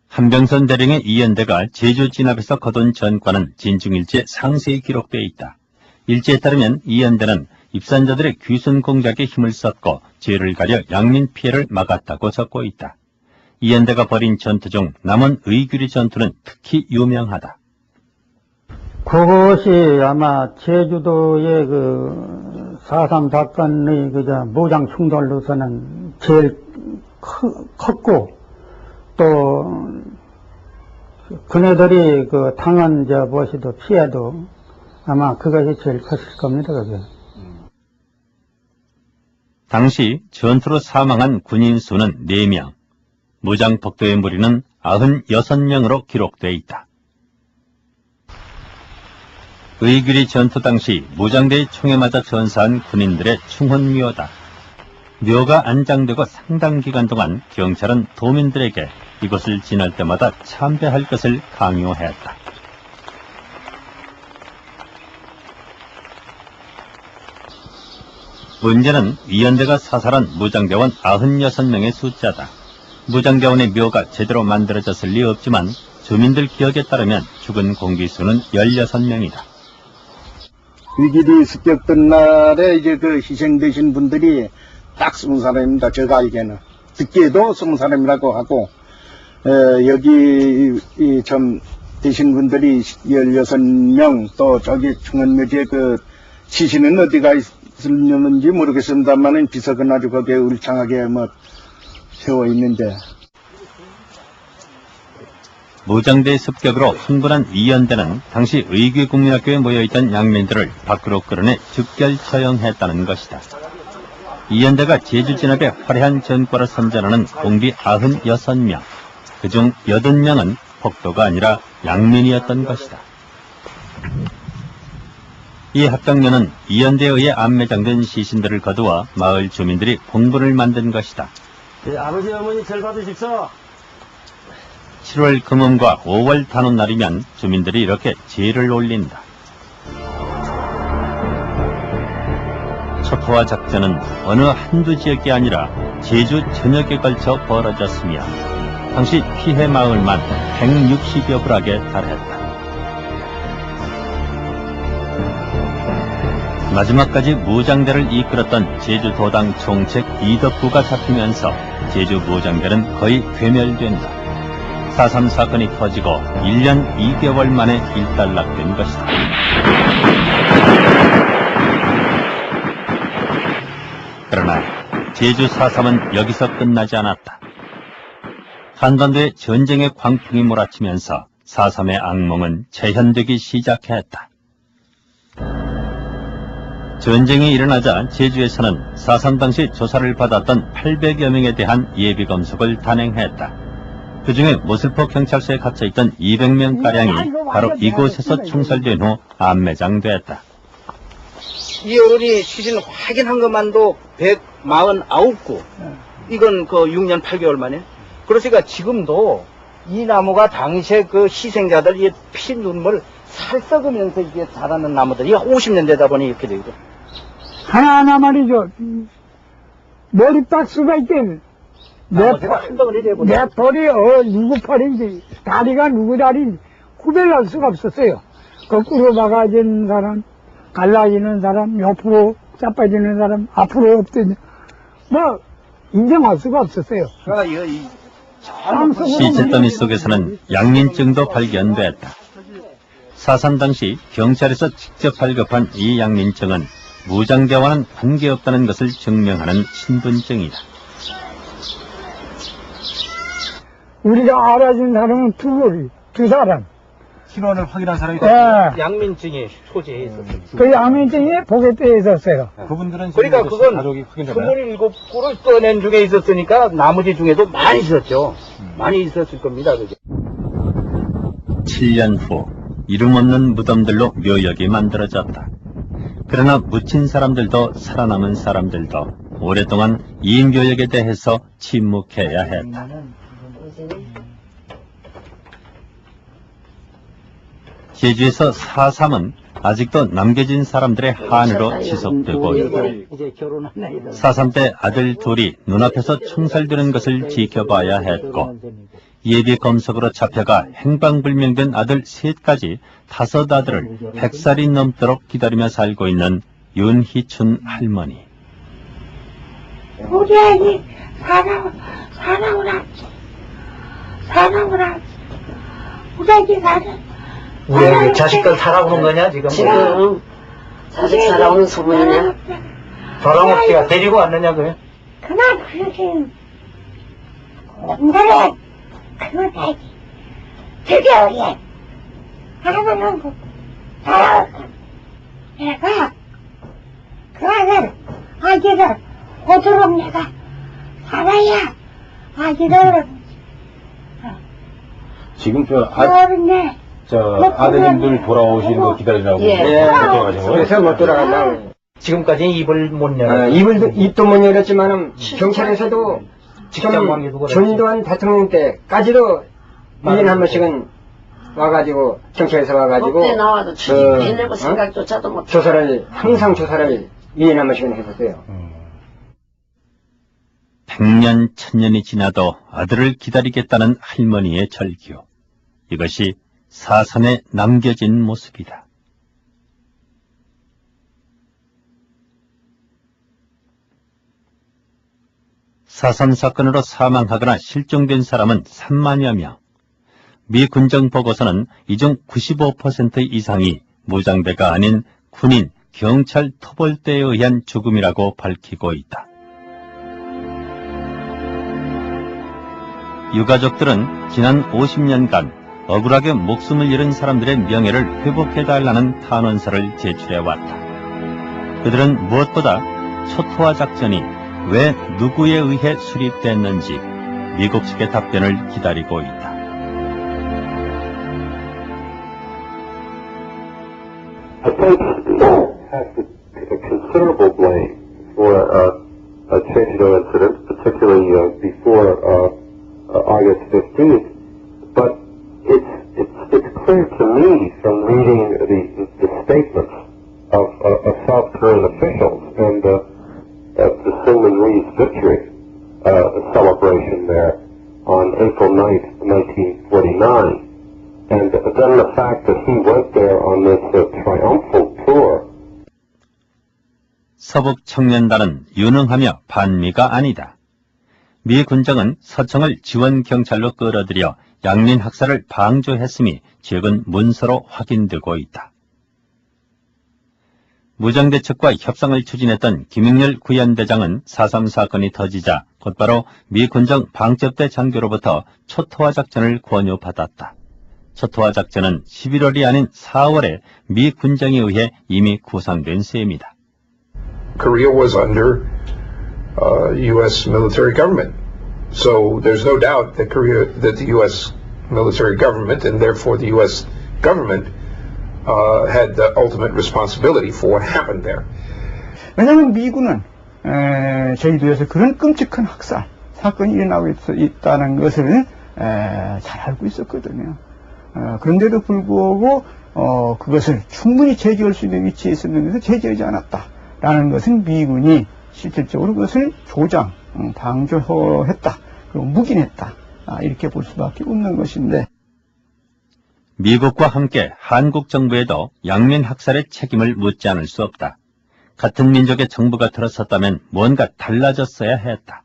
한병선 대령의 이연대가 제주 진압에서 거둔 전과는 진중일지에 상세히 기록되어 있다. 일지에 따르면 이연대는 입산자들의 귀순 공작에 힘을 썼고 죄를 가려 양민 피해를 막았다고 적고 있다. 이연대가 벌인 전투 중 남원 의규리 전투는 특히 유명하다. 그것이 아마 제주도의 4.3 사건의 무장 충돌로서는 제일 컸고 또 그네들이 당한 무엇이도 피해도 아마 그것이 제일 컸을 겁니다. 그게. 당시 전투로 사망한 군인 수는 4명, 무장 폭도의 무리는 96명으로 기록되어 있다. 의규리 전투 당시 무장대의 총에 맞아 전사한 군인들의 충혼묘다. 묘가 안장되고 상당 기간 동안 경찰은 도민들에게 이곳을 지날 때마다 참배할 것을 강요했다. 문제는 이연대가 사살한 무장대원 96명의 숫자다. 무장대원의 묘가 제대로 만들어졌을 리 없지만 주민들 기억에 따르면 죽은 공비수는 16명이다. 위기리 습격된 날에 희생되신 분들이 딱 20사람입니다. 제가 알기에는. 듣기에도 20사람이라고 하고, 여기 되신 분들이 16명, 또 저기 중원묘지에 그 시신은 어디가 있을는지 모르겠습니다만은 비석은 아주 거기에 울창하게 뭐 세워 있는데. 무장대 습격으로 흥분한 이연대는 당시 의귀국민학교에 모여있던 양민들을 밖으로 끌어내 즉결 처형했다는 것이다. 이연대가 제주 진압에 화려한 전과를 선전하는 공비 96명, 그중 80명은 폭도가 아니라 양민이었던 것이다. 이 합병료는 이연대에 의해 암매장된 시신들을 거두어 마을 주민들이 봉분을 만든 것이다. 아버지 어머니 절 받으십시오. 7월 금음과 5월 단오날이면 주민들이 이렇게 제를 올린다. 척포와 작전은 어느 한두 지역이 아니라 제주 전역에 걸쳐 벌어졌으며 당시 피해 마을만 160여 불악에 달했다. 마지막까지 무장대를 이끌었던 제주도당 총책 이덕구가 잡히면서 제주 무장대는 거의 괴멸된다. 4.3 사건이 터지고 1년 2개월 만에 일단락된 것이다. 그러나 제주 4.3은 여기서 끝나지 않았다. 한반도에 전쟁의 광풍이 몰아치면서 4.3의 악몽은 재현되기 시작했다. 전쟁이 일어나자 제주에서는 4.3 당시 조사를 받았던 800여 명에 대한 예비검속을 단행했다. 그중에 모슬포 경찰서에 갇혀있던 200명가량이 바로 이곳에서 총살된 후 암매장됐다. 이 어른이 시신 확인한 것만도 149구. 이건 그 6년 8개월 만에. 그러니까 지금도 이 나무가 당시에 그 희생자들 이 피 눈물 살 썩으면서 이게 자라는 나무들이 50년 되다 보니 이렇게 되거든. 하나하나 말이죠. 머리 박스가 있겠네. 내 털이 누구 털인지 다리가 누구 다리인지 구별할 수가 없었어요. 거꾸로 막아지는 사람, 갈라지는 사람, 옆으로 자빠지는 사람, 앞으로 엎드는 뭐 인정할 수가 없었어요. 시체더미 속에서는 양민증도 발견됐다. 4.3 당시 경찰에서 직접 발급한 이 양민증은 무장대와는 관계없다는 것을 증명하는 신분증이다. 우리가 알아준 사람은 두 사람. 신원을 확인한 사람이 양민증이 소지해 있었어요. 그 양민증이 포개대에 있었어요. 그분들은 그러니까 그건 27구를 떠낸 중에 있었으니까 나머지 중에도 많이 있었죠. 많이 있었을 겁니다. 그게. 7년 후 이름 없는 무덤들로 묘역이 만들어졌다. 그러나 묻힌 사람들도 살아남은 사람들도 오랫동안 이 묘역에 대해서 침묵해야 했다. 제주에서 4.3은 아직도 남겨진 사람들의 한으로 지속되고 있다. 4.3 때 아들 둘이 눈앞에서 총살되는 것을 지켜봐야 했고 예비 검석으로 잡혀가 행방불명된 아들 셋까지 5 아들을 100살이 넘도록 기다리며 살고 있는 윤희춘 할머니. 우리 아기 사랑을 하지. 우리 아기 왜 자식들 살아오는 거냐 지금? 지금 자식 살아오는 소문이냐? 돌아먹기가 데리고 왔느냐 그래? 그만 그러지. 남자래 그거 되지. 죽여 얘. 하나는 거 살아올 거. 내가 그 아기를 오도록 내가 살아야 아기를 지금 어른네. 아드님들 돌아오시는 거 기다리라고 그렇게 가신 거예요? 그래서 못 돌아간다고. 지금까지 입을 못 열어. 입도 못 열었지만은 경찰에서도 지금 전두환 대통령 때까지도 1년에 한 번씩은 와가지고 경찰에서 와가지고 그때 나와도 해내고 생각조차도 못. 항상 조사를 1년에 한 번씩은 했었어요. 100년, 1000년이 지나도 아들을 기다리겠다는 할머니의 절규. 이것이 4.3에 남겨진 모습이다. (4.3) 사건으로 사망하거나 실종된 사람은 3만여 명. 미 군정 보고서는 이 중 95% 이상이 무장대가 아닌 군인, 경찰 토벌대에 의한 죽음이라고 밝히고 있다. 유가족들은 지난 50년간 억울하게 목숨을 잃은 사람들의 명예를 회복해달라는 탄원서를 제출해왔다. 그들은 무엇보다 초토화 작전이 왜 누구에 의해 수립됐는지 미국 측의 답변을 기다리고 있다. I think has considerable blame for a Chechnya incident, particularly before August 15th. But it's clear to me from reading the statements of South Korean officials and the Syngman Rhee's victory celebration there on April 9th, 1949. And then the fact that he went there on this triumphal tour. 서북 청년단은 유능하며 반미가 아니다. 미 군정은 서청을 지원 경찰로 끌어들여 양민 학살을 방조했음이 최근 문서로 확인되고 있다. 무장대 측과 협상을 추진했던 김익렬 구현대장은 4.3 사건이 터지자 곧바로 미 군정 방첩대 장교로부터 초토화 작전을 권유받았다. 초토화 작전은 11월이 아닌 4월에 미 군정에 의해 이미 구상된 셈이다. Korea was under U.S. military government. So there's no doubt that the U.S. military government and therefore the U.S. government had the ultimate responsibility for what happened there. 왜냐하면 미군은 저희도에서 그런 끔찍한 학살 사건이 일어나고 있다는 것을 잘 알고 있었거든요. 그런데도 불구하고 그것을 충분히 제지할 수 있는 위치에 있었는데도 제지하지 않았다라는 것은 미군이 실질적으로 그것을 조장, 방조했다, 그리고 묵인했다, 이렇게 볼 수밖에 없는 것인데. 미국과 함께 한국 정부에도 양민 학살의 책임을 묻지 않을 수 없다. 같은 민족의 정부가 들어섰다면 뭔가 달라졌어야 했다.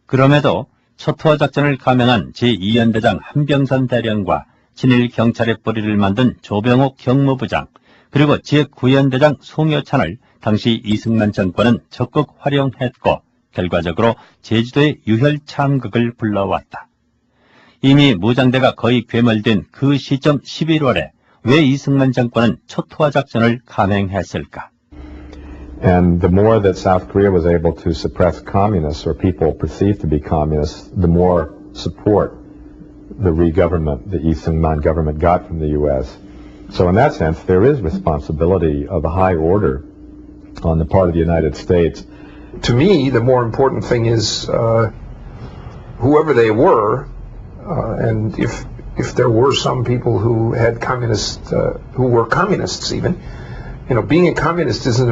그럼에도 초토화 작전을 감행한 제2연대장 한병선 대령과 친일 경찰의 뿌리를 만든 조병옥 경무부장, 그리고 제9연대장 송여찬을 당시 이승만 정권은 적극 활용했고 결과적으로 제주도의 유혈 참극을 불러왔다. 이미 무장대가 거의 괴멸된 그 시점 11월에 왜 이승만 정권은 초토화 작전을 감행했을까? And the more that South Korea was able to suppress communists or people perceived to be communists, the more support the Rhee government, the Lee Seung-man government got from the U.S. So in that sense, there is responsibility of a high order on the part of the United States. To me, the more important thing is whoever they were, and if there were some people who had who were communists even, you know, being a communist isn't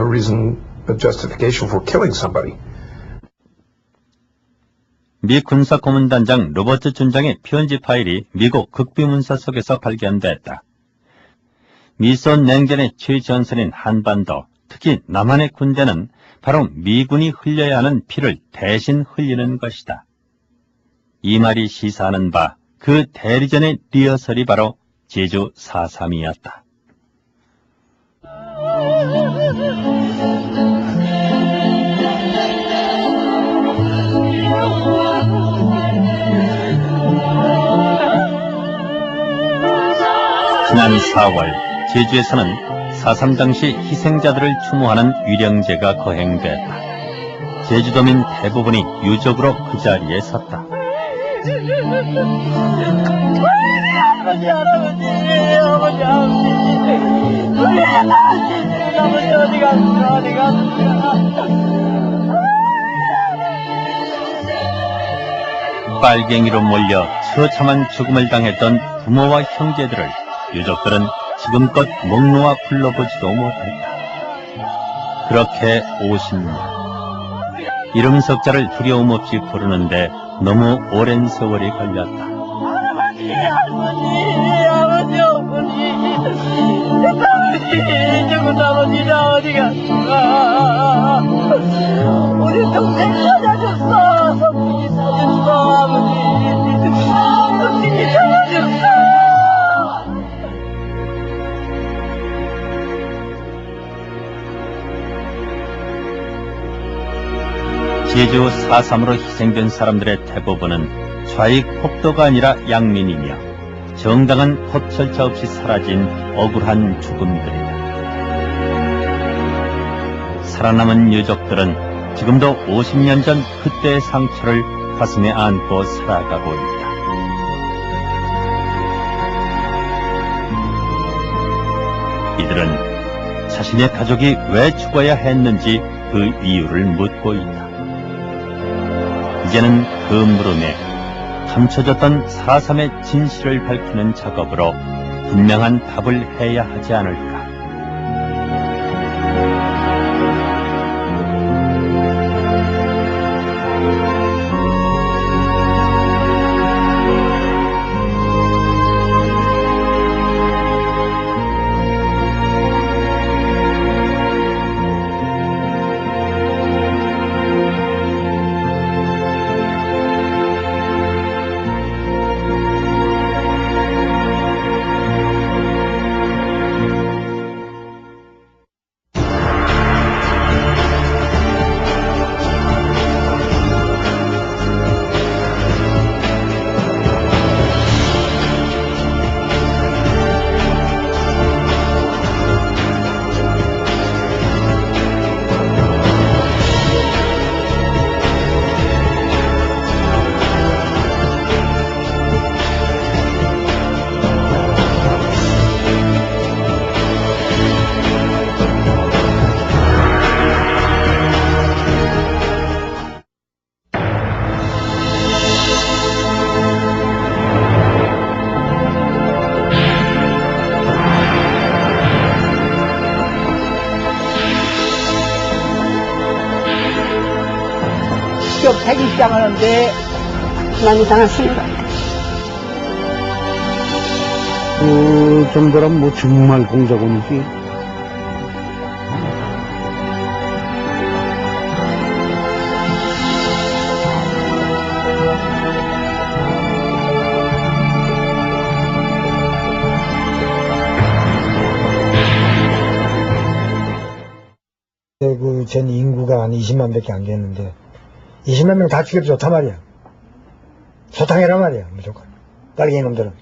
a justification for killing somebody. 미 군사고문단장 로버트 준장의 편지 파일이 미국 극비문서 속에서 발견됐다. 미소 냉전의 최전선인 한반도, 특히 남한의 군대는 바로 미군이 흘려야 하는 피를 대신 흘리는 것이다. 이 말이 시사하는 바 그 대리전의 리허설이 바로 제주 4.3이었다. 지난 4월 제주에서는 4.3 당시 희생자들을 추모하는 위령제가 거행됐다. 제주도민 대부분이 유족으로 그 자리에 섰다. 빨갱이로 몰려 처참한 죽음을 당했던 부모와 형제들을 유족들은 지금껏 목 놓아 불러보지도 못했다. 그렇게 50년. 이름 석자를 두려움 없이 부르는데 너무 오랜 세월이 걸렸다. 아버지, 저거 아버지나 어디 갔어? 우리 동생 찾아줬어. 석진이 찾아줬어, 아버지. 석진이 찾아줬어. 제주 4.3으로 희생된 사람들의 대부분은 좌익 폭도가 아니라 양민이며 정당한 법 절차 없이 사라진 억울한 죽음들이다. 살아남은 유족들은 지금도 50년 전 그때의 상처를 가슴에 안고 살아가고 있다. 이들은 자신의 가족이 왜 죽어야 했는지 그 이유를 묻고 있다. 이제는 그 물음에 감춰졌던 4.3의 진실을 밝히는 작업으로 분명한 답을 해야 하지 않을까. 하기 시작하는데 많이 당했습니다. 그 정도라면 뭐 정말 공작원이지. 그 전 인구가 한 20만 밖에 안 됐는데 20만 명 다 죽여도 좋단 말이야. 소탕해란 말이야, 무조건. 빨갱이 놈들은.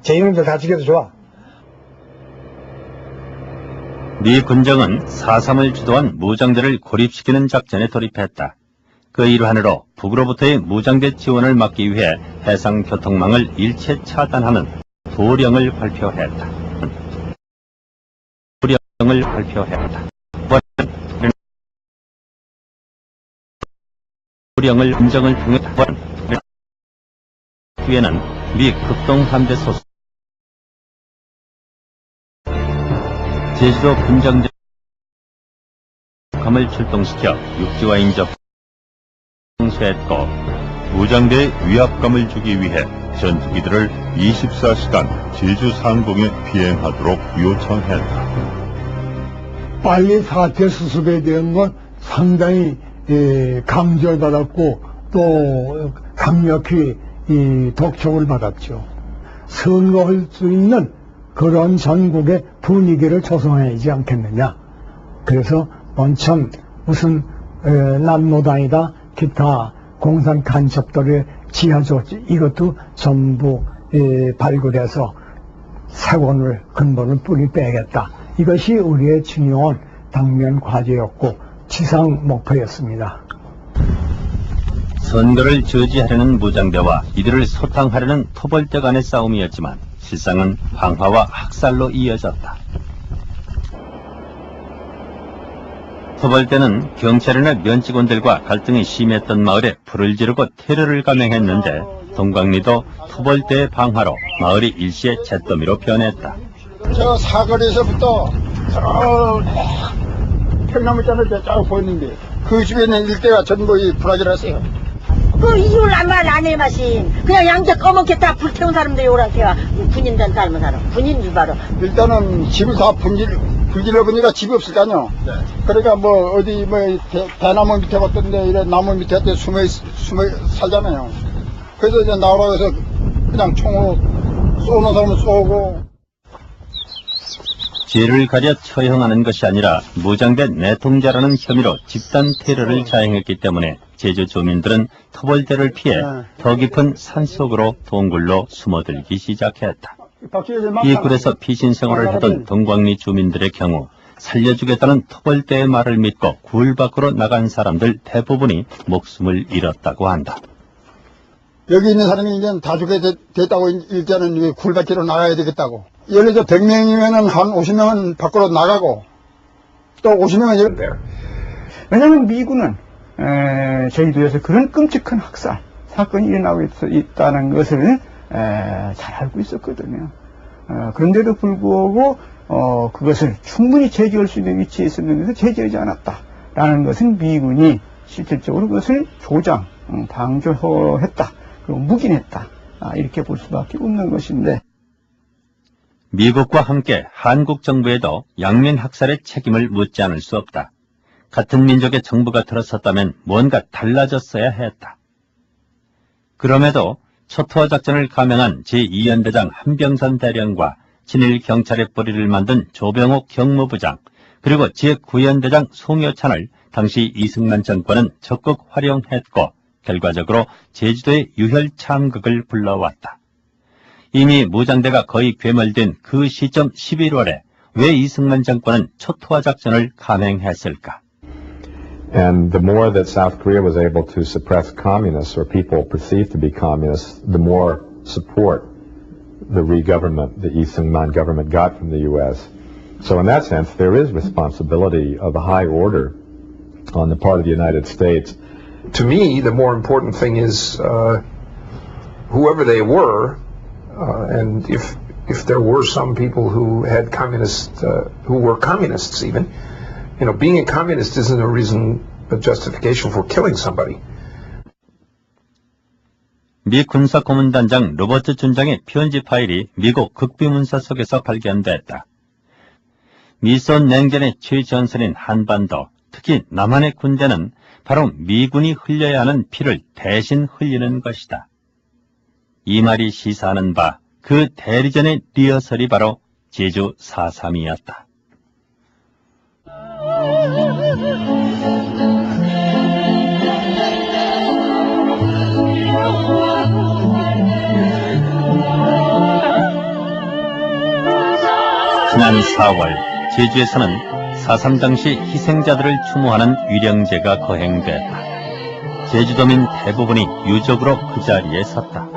제 이놈들 다 죽여도 좋아. 미 군정은 4.3을 주도한 무장대를 고립시키는 작전에 돌입했다. 그 일환으로 북으로부터의 무장대 지원을 막기 위해 해상 교통망을 일체 차단하는 도령을 발표했다. 도령을 군정을 통해 뒤에는 미 극동함대 소속 제주도 군정대 감을 출동시켜 육지와 인접 홍수했고 무장대의 위압감을 주기 위해 전투기들을 24시간 제주 상공에 비행하도록 요청했다. 빨리 사태 수습에 대한 건 상당히 강조를 받았고 또 강력히 독촉을 받았죠. 선거할 수 있는 그런 전국의 분위기를 조성하지 않겠느냐. 그래서 원천 무슨 남노당이다 기타 공산 간첩들의 지하조직 이것도 전부 발굴해서 사원을 근본을 뿌리 빼겠다. 이것이 우리의 중요한 당면 과제였고 지상 목표였습니다. 선거를 저지하려는 무장대와 이들을 소탕하려는 토벌대 간의 싸움이었지만 실상은 방화와 학살로 이어졌다. 토벌대는 경찰이나 면직원들과 갈등이 심했던 마을에 불을 지르고 테러를 감행했는데 동광리도 토벌대의 방화로 마을이 일시에 잿더미로 변했다. 저 사거리에서부터 저 평나무 있잖아요. 쫙 보이는데 그 주변에 일대가 전부 이 불화질했어요. 그 이유를 말 안 해 마신 그냥 양재 꺼먹게 다 불태운 사람들이 오라케요. 군인단 닮은 사람 군인 줄 바로. 일단은 집을 다 불질러 보니까 집이 없을 거 아니요. 네. 그러니까 뭐 어디 뭐 대나무 밑에 갔던데 이래 나무 밑에 숨어 살잖아요. 그래서 이제 나오라고 해서 그냥 총으로 쏘는 사람은 쏘고. 죄를 가려 처형하는 것이 아니라 무장된 내통자라는 혐의로 집단 테러를 자행했기 때문에 제주 주민들은 터벌대를 피해 더 깊은 산속으로 동굴로 숨어들기 시작했다. 이 굴에서 피신 생활을 하던 동광리 주민들의 경우 살려주겠다는 터벌대의 말을 믿고 굴 밖으로 나간 사람들 대부분이 목숨을 잃었다고 한다. 여기 있는 사람이 이제 다 죽게 됐다고 일단은 굴 밖으로 나가야 되겠다고. 예를 들어 100명이면은 한 50명은 밖으로 나가고 또 50명은 왜냐하면 미군은 제주도에서 그런 끔찍한 학살 사건이 일어나고 있다는 것을 잘 알고 있었거든요. 그런데도 불구하고 그것을 충분히 제지할 수 있는 위치에 있었는데도 제지하지 않았다라는 것은 미군이 실질적으로 그것을 조장, 방조했다, 그리고 묵인했다, 이렇게 볼 수밖에 없는 것인데, 미국과 함께 한국 정부에도 양민 학살의 책임을 묻지 않을 수 없다. 같은 민족의 정부가 들어섰다면 뭔가 달라졌어야 했다. 그럼에도 초토화 작전을 감행한 제2연대장 한병선 대령과 친일 경찰의 뿌리를 만든 조병옥 경무부장, 그리고 제9연대장 송효찬을 당시 이승만 정권은 적극 활용했고 결과적으로 제주도의 유혈 참극을 불러왔다. 이미 무장대가 거의 괴멸된 그 시점 11월에 왜 이승만 정권은 초토화 작전을 감행했을까? And the more that South Korea was able to suppress communists or people perceived to be communists, the more support the re-government, the Lee-Sung-man government got from the U.S. So in that sense, there is responsibility of a high order on the part of the United States. To me, the more important thing is whoever they were, and if there were some people who had who were communists even, you know, being a communist isn't a justification for killing somebody. 미 군사고문단장 로버트 준장의 편지 파일이 미국 극비문서 속에서 발견됐다. 미소 냉전의 최전선인 한반도, 특히 남한의 군대는 바로 미군이 흘려야 하는 피를 대신 흘리는 것이다. 이 말이 시사하는 바 그 대리전의 리허설이 바로 제주 4.3이었다. 지난 4월 제주에서는 4.3 당시 희생자들을 추모하는 위령제가 거행됐다. 제주도민 대부분이 유족으로 그 자리에 섰다.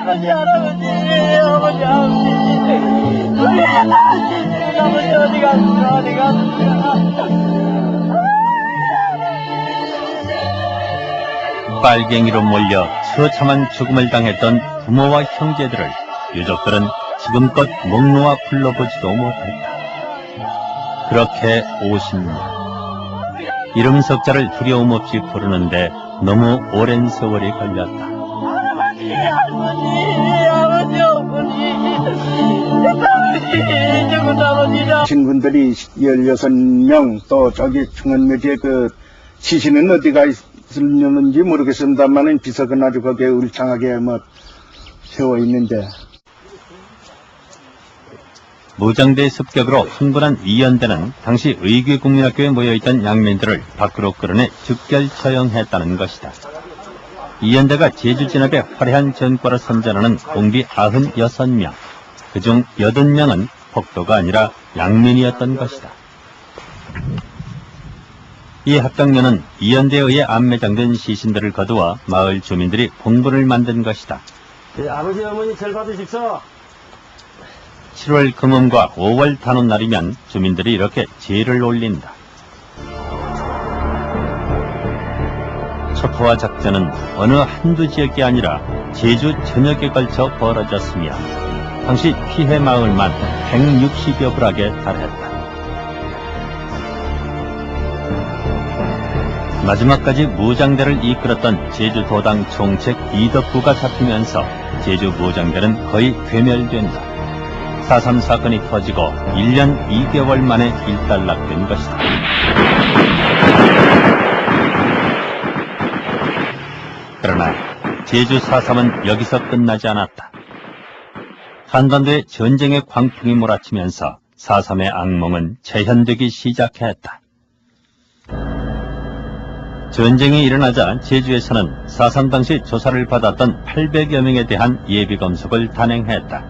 아버지, 할아버지, 어머니, 아버지 어디 갔어? 빨갱이로 몰려 처참한 죽음을 당했던 부모와 형제들을 유족들은 지금껏 목 놓아 불러보지도 못했다. 그렇게 50년. 이름 석자를 두려움 없이 부르는데 너무 오랜 세월이 걸렸다. 친구들이 16명, 또 저기 중원묘지에 그 시신은 어디가 있었는지 모르겠습니다만은 비석은 아주 거기에 울창하게 세워 있는데. 무장대 습격으로 흥분한 이연대는 당시 의귀국민학교에 모여있던 양민들을 밖으로 끌어내 즉결 처형했다는 것이다. 이연대가 제주 진압에 화려한 전과를 선전하는 공비 96명, 그중 80명은 폭도가 아니라 양민이었던 것이다. 이 합동료는 이연대에 의해 안매장된 시신들을 거두어 마을 주민들이 공분을 만든 것이다. 아버지 어머니 절 받으십시오. 7월 금음과 5월 단오날이면 주민들이 이렇게 제를 올린다. 초토화 작전은 어느 한두 지역이 아니라 제주 전역에 걸쳐 벌어졌으며 당시 피해 마을만 160여 불악에 달했다. 마지막까지 무장대를 이끌었던 제주도당 총책 이덕구가 잡히면서 제주 무장대는 거의 괴멸된다. 4.3 사건이 터지고 1년 2개월 만에 일단락된 것이다. 그러나 제주 4.3은 여기서 끝나지 않았다. 한반도에 전쟁의 광풍이 몰아치면서 4.3의 악몽은 재현되기 시작했다. 전쟁이 일어나자 제주에서는 4.3 당시 조사를 받았던 800여 명에 대한 예비검속을 단행했다.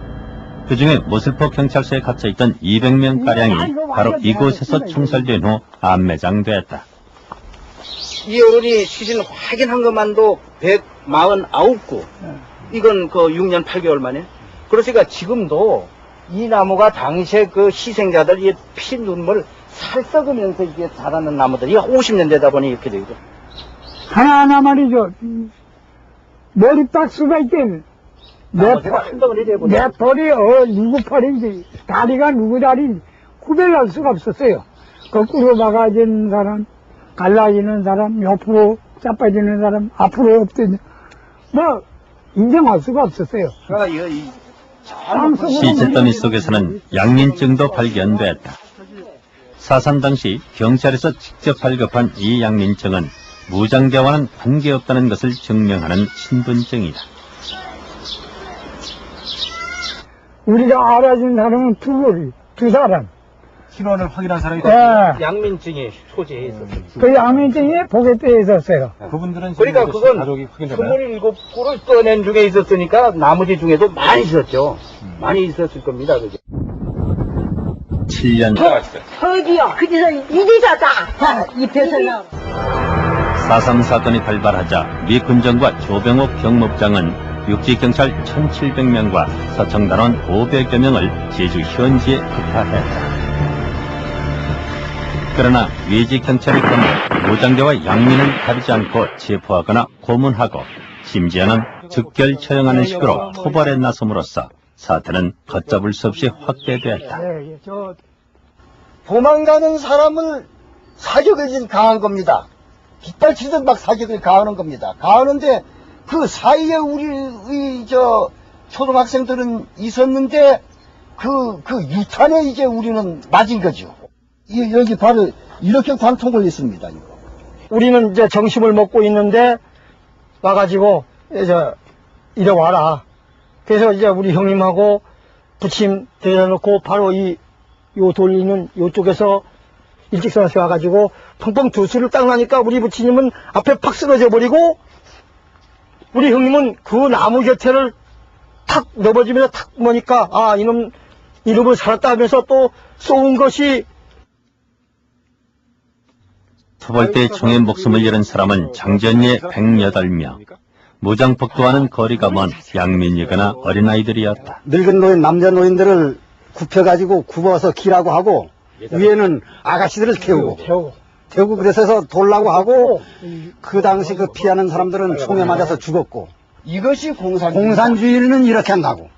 그 중에 모슬포 경찰서에 갇혀있던 200명가량이 바로 이곳에서 총살된 후 안매장됐다. 이 어른이 시신 확인한 것만도 149구. 이건 그 6년 8개월 만에. 그러니까 지금도 이 나무가 당시에 그 희생자들 이 피 눈물 살 썩으면서 이게 자라는 나무들이 50년 되다 보니 이렇게 되거든. 하나하나 말이죠. 머리박수가 있긴 내 펄이 누구 펄인지 다리가 누구 다리인지 구별할 수가 없었어요. 거꾸로 막아지는 사람, 갈라지는 사람, 옆으로 자빠지는 사람, 앞으로 엎드는 뭐 인정할 수가 없었어요. 시체더미 속에서는 양민증도 발견됐다. 4.3 당시 경찰에서 직접 발급한 이 양민증은 무장대와는 관계없다는 것을 증명하는 신분증이다. 우리가 알아준 사람은 두 사람. 신원을 확인한 사람이 양민증이 소지해 있었어요. 그 양민증이 포개대에 있었어요. 그분들은 그러니까 그건 가족이 확인되나요? 27구를 꺼낸 중에 있었으니까 나머지 중에도 많이 있었죠. 많이 있었을 겁니다. 그죠? 7년 저기요, 그래서 이리다다 입혀서요. 4.3 사건이 발발하자 미 군정과 조병옥 경무부장은 육지경찰 1,700명과 서청단원 500여 명을 제주 현지에 급파했다. 그러나 외지경찰이 건너 무장대와 양민을 가리지 않고 체포하거나 고문하고 심지어는 즉결 처형하는 식으로 토벌에 나섬으로써 사태는 걷잡을 수 없이 확대됐다. 도망가는 사람을 사격을 가한 겁니다. 깃발치듯 막 사격을 가하는 겁니다. 가하는데 그 사이에 우리 초등학생들은 있었는데 그 유탄에 이제 우리는 맞은 거죠. 여기 바로 이렇게 관통을 했습니다. 이거. 우리는 이제 정심을 먹고 있는데 와가지고 이래 와라. 그래서 이제 우리 형님하고 부침 대려놓고 바로 요 돌리는 요쪽에서 일직선에서 와가지고 펑펑 두 수를 딱 나니까 우리 부치님은 앞에 팍 쓰러져 버리고 우리 형님은 그 나무 곁에를 탁 넘어지면서 탁 보니까 아 이놈을 살았다 하면서 또 쏘은 것이 토벌대 총에 목숨을 잃은 사람은 장전리의 108명, 무장폭도와는 거리가 먼 양민이거나 어린아이들이었다. 늙은 노인, 남자 노인들을 굽혀가지고 굽어서 기라고 하고 위에는 아가씨들을 태우고 그래서 돌라고 하고 그 당시 그 피하는 사람들은 총에 맞아서 죽었고 이것이 공산주의는 이렇게 한다고.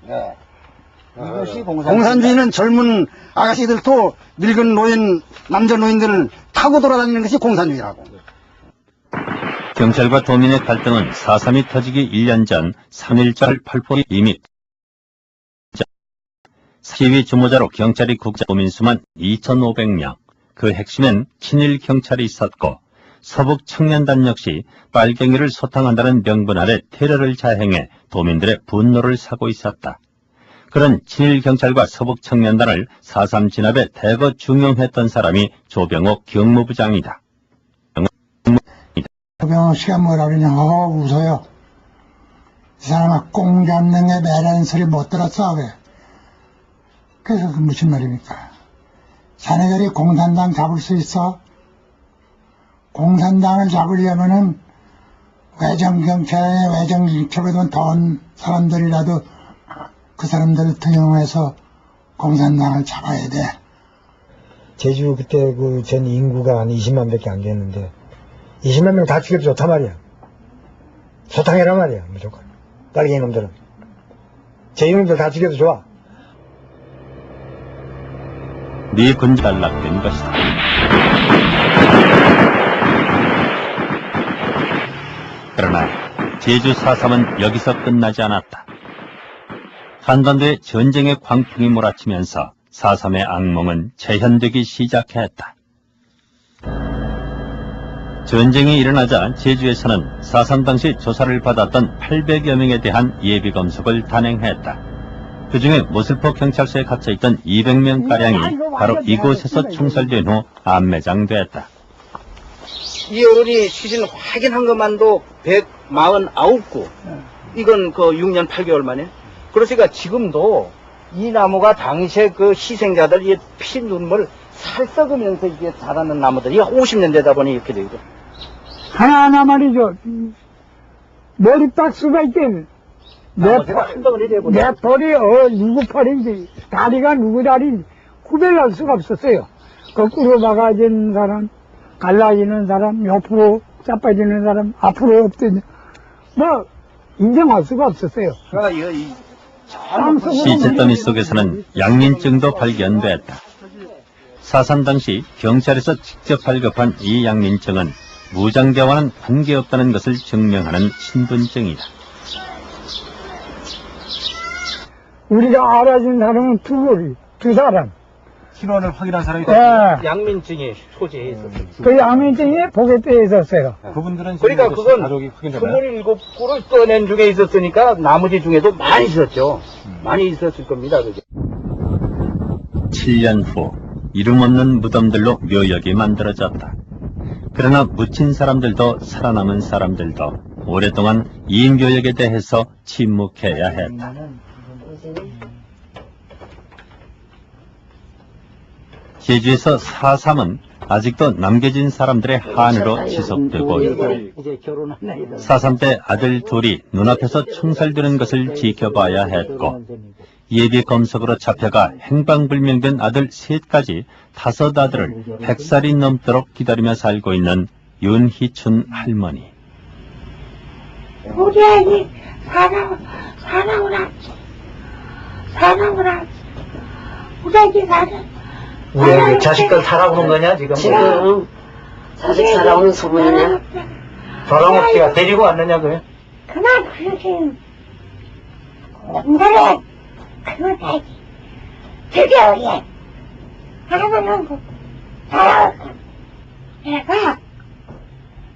이것이 공산주의는 젊은 아가씨들도 늙은 노인, 남자 노인들을 타고 돌아다니는 것이 공산주의라고. 경찰과 도민의 갈등은 4.3이 터지기 1년 전 3.1절 발포기 이미 시위 주모자로 경찰이 국자 도민수만 2,500명, 그 핵심엔 친일 경찰이 있었고 서북 청년단 역시 빨갱이를 소탕한다는 명분 아래 테러를 자행해 도민들의 분노를 사고 있었다. 그런 친일 경찰과 서북 청년단을 4.3 진압에 대거 중용했던 사람이 조병옥 경무부장이다. 조병옥 씨가 뭐라 그러냐 하고 웃어요. 이 사람아 꽁 잡는 게 매라는 소리 못 들었어 그래. 그래서 그 무슨 말입니까? 자네들이 공산당 잡을 수 있어? 공산당을 잡으려면은 외정경찰에 외정경찰보다 더한 사람들이라도 그 사람들을 등용해서 공산당을 잡아야 돼. 제주 그때 그 전 인구가 한 20만 밖에 안 됐는데 20만 명 다 죽여도 좋단 말이야. 소탕해란 말이야 무조건. 빨갱이 놈들은. 제 이놈들 다 죽여도 좋아. 네 군자 단락된 것이다. 그러나 제주 4.3은 여기서 끝나지 않았다. 한반도에 전쟁의 광풍이 몰아치면서 4.3의 악몽은 재현되기 시작했다. 전쟁이 일어나자 제주에서는 4.3 당시 조사를 받았던 800여 명에 대한 예비검속을 단행했다. 그중에 모슬포 경찰서에 갇혀있던 200명가량이 바로 이곳에서 총살된 후 암매장됐다. 이 어른이 시신 확인한 것만도 149구. 이건 그 6년 8개월 만에. 그러니까 지금도 이 나무가 당시에 그 희생자들 이 피 눈물 살 썩으면서 이게 자라는 나무들이 50년 되다 보니 이렇게 되거든. 하나하나 말이죠. 머리박수가 있긴 내 털이 누구 털인지 다리가 누구 다리인지 구별할 수가 없었어요. 거꾸로 막아진 사람, 갈라지는 사람, 옆으로 자빠지는 사람, 앞으로 엎드는 뭐 인정할 수가 없었어요. 시체더미 속에서는 양민증도 발견됐다. 4.3 당시 경찰에서 직접 발급한 이 양민증은 무장대와는 관계없다는 것을 증명하는 신분증이다. 우리가 알아준 사람은 두 사람. 신원을 확인한 사람이 양민증이 소지해 있었어요. 그 양민증이 보게대에 있었어요. 그분들은 그러니까 그건 가족이 확인되나요? 27구를 떠낸 중에 있었으니까 나머지 중에도 많이 있었죠. 많이 있었을 겁니다. 그게. 7년 후 이름 없는 무덤들로 묘역이 만들어졌다. 그러나 묻힌 사람들도 살아남은 사람들도 오랫동안 이 묘역에 대해서 침묵해야 했다. 제주에서 4.3은 아직도 남겨진 사람들의 한으로 지속되고 있다. 4.3 때 아들 둘이 눈앞에서 총살되는 것을 지켜봐야 했고 예비 검석으로 잡혀가 행방불명된 아들 셋까지 5 아들을 100살이 넘도록 기다리며 살고 있는 윤희춘 할머니. 우리 아기 살아오라. 우리 아기 우리 아기 자식들 살아오는 거냐 지금? 지금 자식 살아오는 소문이냐? 돌아먹기가 데리고 왔느냐 그래? 그만 그러지. 남자래 그거 되지. 죽여 얘. 하나는 살아올 거. 내가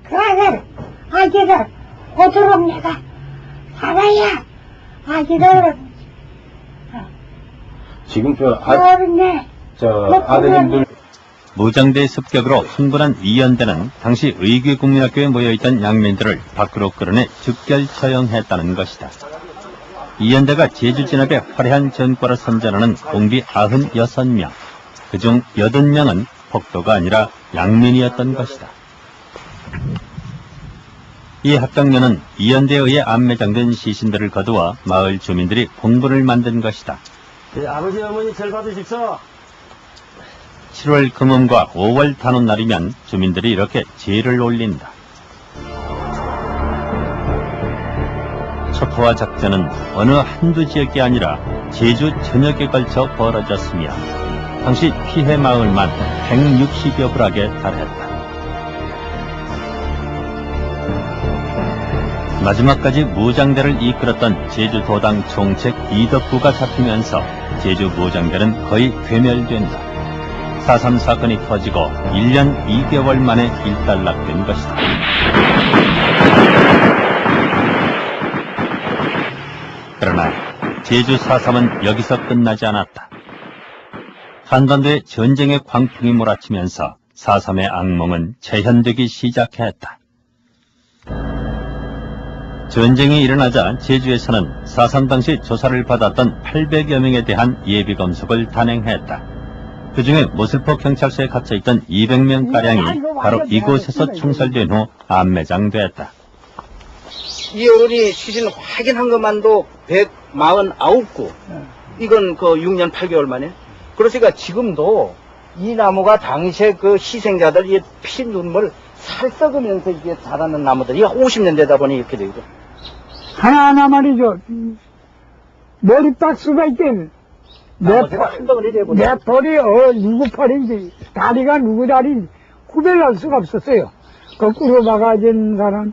그 아기를 오도록 내가 살아야 아기를 지금 아드님들 무장대 습격으로 흥분한 이연대는 당시 의귀국민학교에 모여있던 양민들을 밖으로 끌어내 즉결 처형했다는 것이다. 이연대가 제주 진압에 화려한 전과를 선전하는 공비 96명, 그중 80명은 폭도가 아니라 양민이었던 것이다. 이 합동료는 이연대에 의해 암매장된 시신들을 거두어 마을 주민들이 공분을 만든 것이다. 아버지 어머니 절 받으십시오. 7월 금음과 5월 단오날이면 주민들이 이렇게 제를 올린다. 척포와 작전은 어느 한두 지역이 아니라 제주 전역에 걸쳐 벌어졌으며 당시 피해 마을만 160여 불악에 달했다. 마지막까지 무장대를 이끌었던 제주도당 총책 이덕구가 잡히면서 제주 무장대는 거의 괴멸된다. 4.3 사건이 터지고 1년 2개월 만에 일단락된 것이다. 그러나 제주 4.3은 여기서 끝나지 않았다. 한반도에 전쟁의 광풍이 몰아치면서 4.3의 악몽은 재현되기 시작했다. 전쟁이 일어나자 제주에서는 4.3 당시 조사를 받았던 800여 명에 대한 예비검석을 단행했다. 그중에 모슬포 경찰서에 갇혀있던 200명가량이 바로 이곳에서 총살된 후 암매장됐다. 이 어른이 시신 확인한 것만도 149구. 이건 그 6년 8개월 만에. 그러니까 지금도 이 나무가 당시에 그 희생자들 이 피 눈물 살 썩으면서 이게 자라는 나무들이 50년 되다 보니 이렇게 되거든. 하나하나 말이죠. 머리박수가 있긴 내 털이 누구 털인지 다리가 누구 다리인지 구별할 수가 없었어요. 거꾸로 막아진 사람,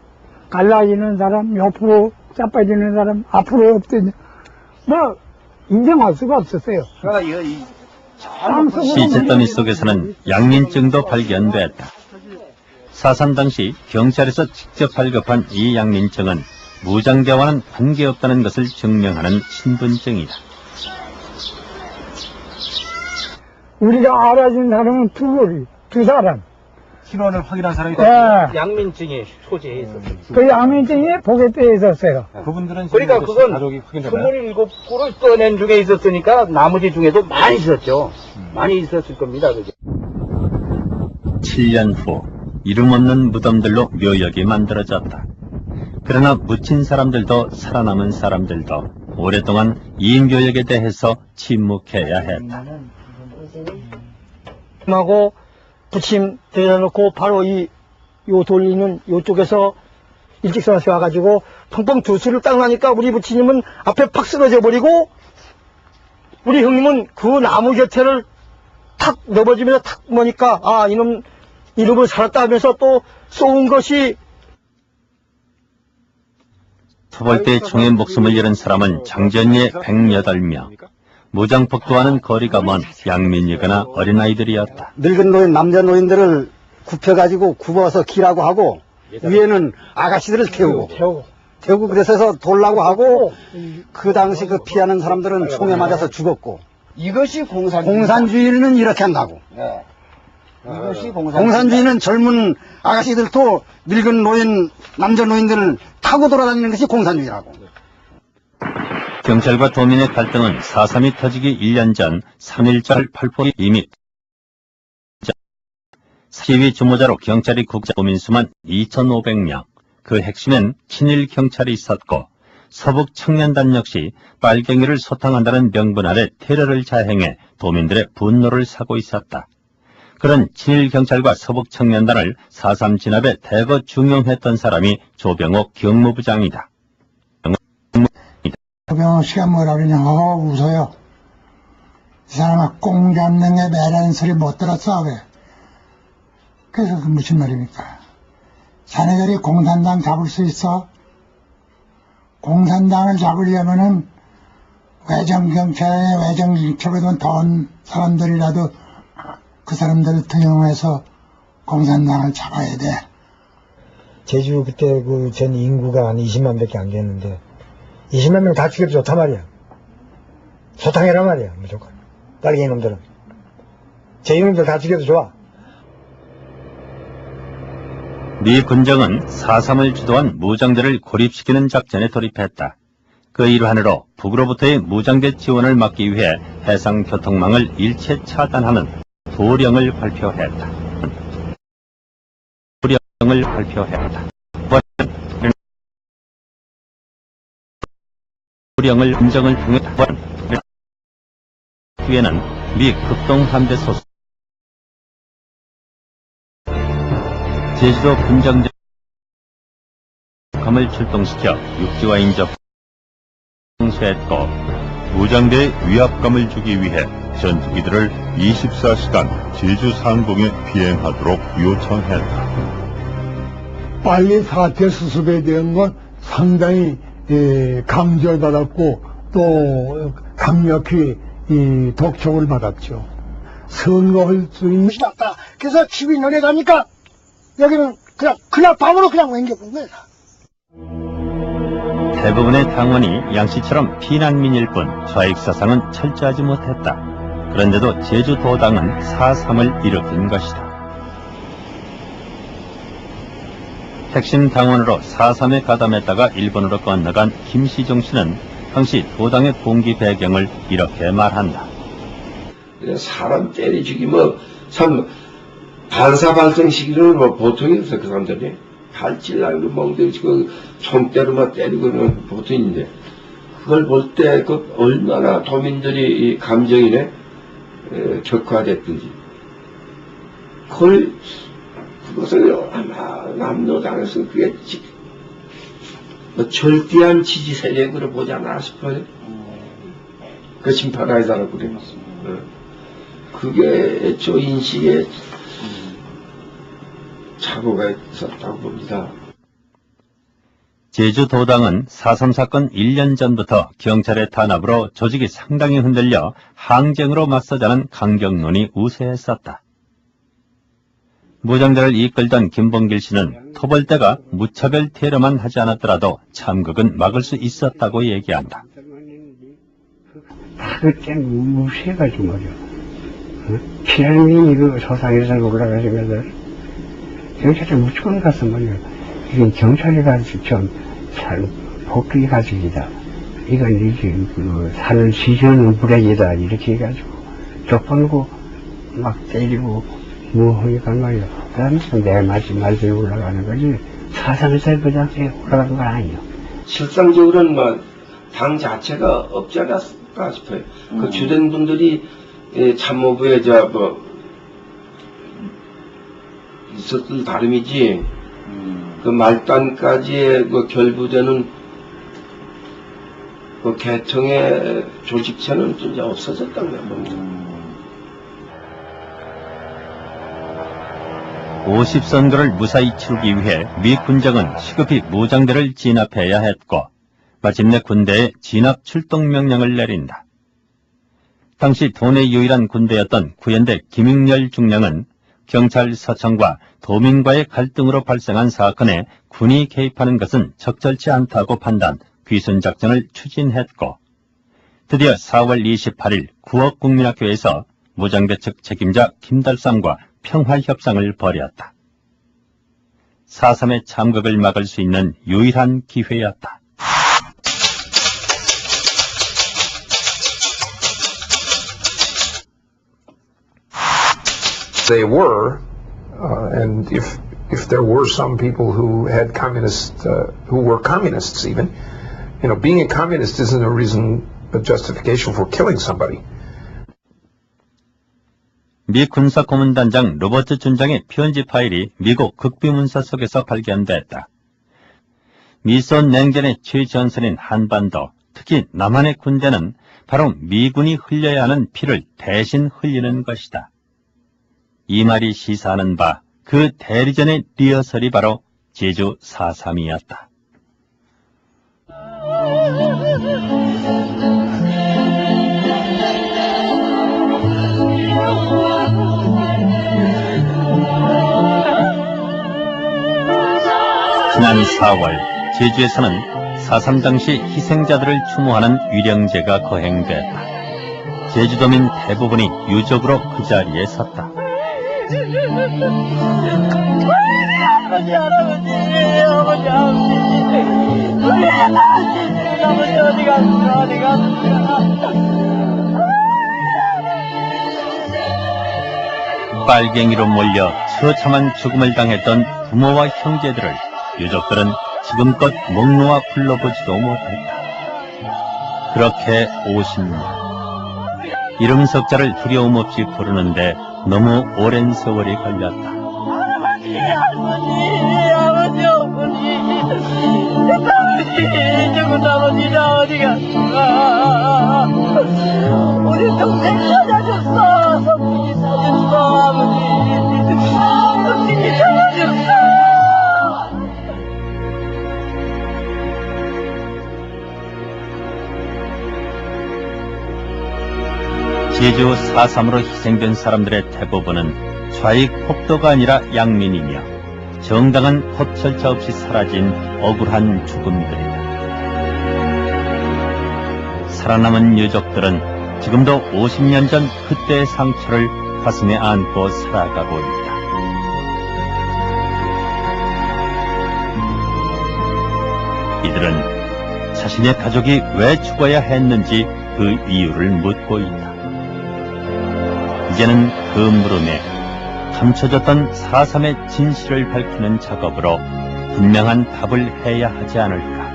갈라지는 사람, 옆으로 자빠지는 사람, 앞으로 엎드는 뭐 인정할 수가 없었어요. 시체더미 속에서는 양민증도 발견됐다. 4.3 당시 경찰에서 직접 발급한 이 양민증은 무장대와는 관계없다는 것을 증명하는 신분증이다. 우리가 알아준 사람은 두 사람. 신원을 확인한 사람이 예. 양민증이 소지해 있었어요. 그 양민증이 보게돼 있었어요. 그분들은 그러니까 그건 가족이 확인되나요? 27구를 떠낸 중에 있었으니까 나머지 중에도 많이 있었죠. 많이 있었을 겁니다. 그죠? 7년 후 이름 없는 무덤들로 묘역이 만들어졌다. 그러나 묻힌 사람들도 살아남은 사람들도 오랫동안 이 묘역에 대해서 침묵해야 했다. 하고 부침 대놓고 바로 요 돌리는 요쪽에서 일직선에서 와가지고 펑펑 두 수를 딱 나니까 우리 부치님은 앞에 팍 쓰러져 버리고 우리 형님은 그 나무 곁에를 탁 넘어지면서 탁 보니까 아 이놈을 살았다 하면서 또 쏘은 것이 토벌대 총에 목숨을 잃은 사람은 장전리의 108명. 무장폭도와는 거리가 먼 양민이거나 어린아이들이었다. 늙은 노인, 남자 노인들을 굽혀가지고 굽어서 기라고 하고 위에는 아가씨들을 태우고 그래서 돌라고 하고 그 당시 그 피하는 사람들은 총에 맞아서 죽었고 이것이 공산주의는 이렇게 한다고. 네. 이것이 공산주의는 젊은 아가씨들도 늙은 노인, 남자 노인들을 타고 돌아다니는 것이 공산주의라고. 경찰과 도민의 갈등은 4.3이 터지기 1년 전 3.1절 발포기 이미 시위 주모자로 경찰이 국자 도민수만 2,500명. 그 핵심엔 친일 경찰이 있었고 서북 청년단 역시 빨갱이를 소탕한다는 명분 아래 테러를 자행해 도민들의 분노를 사고 있었다. 그런 친일 경찰과 서북 청년단을 4.3 진압에 대거 중용했던 사람이 조병옥 경무부장이다. 조병옥 씨가 뭐라 그러냐 하고 웃어요. 이 사람아 꽁 잡는 게 매라는 소리 못 들었어 왜? 그래서 그 무슨 말입니까? 자네들이 공산당 잡을 수 있어? 공산당을 잡으려면은 외정경찰에 외정인척에도 더운 사람들이라도 그 사람들을 등용해서 공산당을 잡아야 돼. 제주 그때 그 전 인구가 한 20만 밖에 안 됐는데 20만 명 다 죽여도 좋단 말이야. 소탕해란 말이야 무조건. 빨갱이 놈들은. 제 이놈들 다 죽여도 좋아. 미 군정은 4.3을 주도한 무장대를 고립시키는 작전에 돌입했다. 그 일환으로 북으로부터의 무장대 지원을 막기 위해 해상교통망을 일체 차단하는 도령을 발표했다. 도령을 군정을 통해 뒤에는 미 극동함대 소속 제주도 군정대 감을 출동시켜 육지와 인접 공세했고 무장대의 위압감을 주기 위해 전투기들을 24시간 제주 상공에 비행하도록 요청했다. 빨리 사태 수습에 대한 건 상당히 강조받았고 또 강력히 독촉을 받았죠. 선거할 수 있는 것이 낫다. 그래서 집이 눈에 가니까 여기는 그냥 밤으로 그냥 옮겨본 거야. 대부분의 당원이 양씨처럼 피난민일 뿐 좌익사상은 철저하지 못했다. 그런데도 제주도당은 4.3을 일으킨 것이다. 핵심 당원으로 4.3에 가담했다가 일본으로 건너간 김시종 씨는 당시 도당의 공기 배경을 이렇게 말한다. 사람 때리 죽이면 참 반사발생 시기는 뭐 보통이었어. 그 사람들이 발질나고 멍들이 그 손때로 때리고는 보통인데 그걸 볼 때 그 얼마나 도민들이 이 감정이네 격화됐든지 그것을 아마 남로당에서 그게 절대한 지지 세력으로 보지 않나 싶어요. 그 심판하이다라고 그래요. 그게 저 인식에 착오가 있었다고 봅니다. 제주도당은 4.3 사건 1년 전부터 경찰의 탄압으로 조직이 상당히 흔들려 항쟁으로 맞서자는 강경론이 우세했었다. 무장대를 이끌던 김봉길 씨는 토벌대가 무차별 테러만 하지 않았더라도 참극은 막을 수 있었다고 얘기한다. 그때 무시해가지고 말이야. 피라미 그 소상에서 올라가신 것을 경찰에 무조건 가서 말이야. 이건 경찰이 가지고 참 복귀 가지기다. 이건 이제 그 산을 시전은 불행이다. 이렇게 해가지고 족벌고 막 때리고 뭐 하니까 말이야. 그러면서 내 말씀에 올라가는 거지. 사상에서 그냥 올라가는 건 아니에요. 실상적으로는 뭐 당 자체가 없지 않았을까 싶어요. 그 주된 분들이 참모부에 있었던 다름이지 그 말단까지의 그 결부되는 그 계통의 조직체는 진짜 없어졌다고 봅니다. 50선거를 무사히 치르기 위해 미 군정은 시급히 무장대를 진압해야 했고 마침내 군대에 진압 출동 명령을 내린다. 당시 도내 유일한 군대였던 구현대 김익렬 중령은 경찰 서청과 도민과의 갈등으로 발생한 사건에 군이 개입하는 것은 적절치 않다고 판단, 귀순작전을 추진했고 드디어 4월 28일 구억국민학교에서 무장대 측 책임자 김달삼과 평화협상을 벌였다. 4.3의 참극을 막을 수 있는 유일한 기회였다. They were, and if there were some people who had who were communists even, being a communist isn't a justification for killing somebody. 미 군사고문단장 로버트 준장의 편지 파일이 미국 극비문서 속에서 발견됐다. 미소 냉전의 최전선인 한반도, 특히 남한의 군대는 바로 미군이 흘려야 하는 피를 대신 흘리는 것이다. 이 말이 시사하는 바 그 대리전의 리허설이 바로 제주 4.3이었다. 지난 4월 제주에서는 4.3 당시 희생자들을 추모하는 위령제가 거행됐다. 제주도민 대부분이 유족으로 그 자리에 섰다. 아버지, 할아버지, 어머니, 아버지, 어디 갔어? 빨갱이로 몰려 처참한 죽음을 당했던 부모와 형제들을 유족들은 지금껏 목놓아 불러보지도 못했다. 그렇게 50년. 이름 석자를 두려움 없이 부르는데 너무 오랜 세월이 걸렸다. 아버지, 어머니. 죽은 아버지나 어디 갔어? 우리 동생 찾아줬어. 성진이 찾아줬어, 아버지. 성진이 찾아줬어. 제주 4.3으로 희생된 사람들의 대부분은 좌익 폭도가 아니라 양민이며 정당한 법 절차 없이 사라진 억울한 죽음들이다. 살아남은 유족들은 지금도 50년 전 그때의 상처를 가슴에 안고 살아가고 있다. 이들은 자신의 가족이 왜 죽어야 했는지 그 이유를 묻고 있다. 이제는 그 물음에 감춰졌던 4.3의 진실을 밝히는 작업으로 분명한 답을 해야 하지 않을까.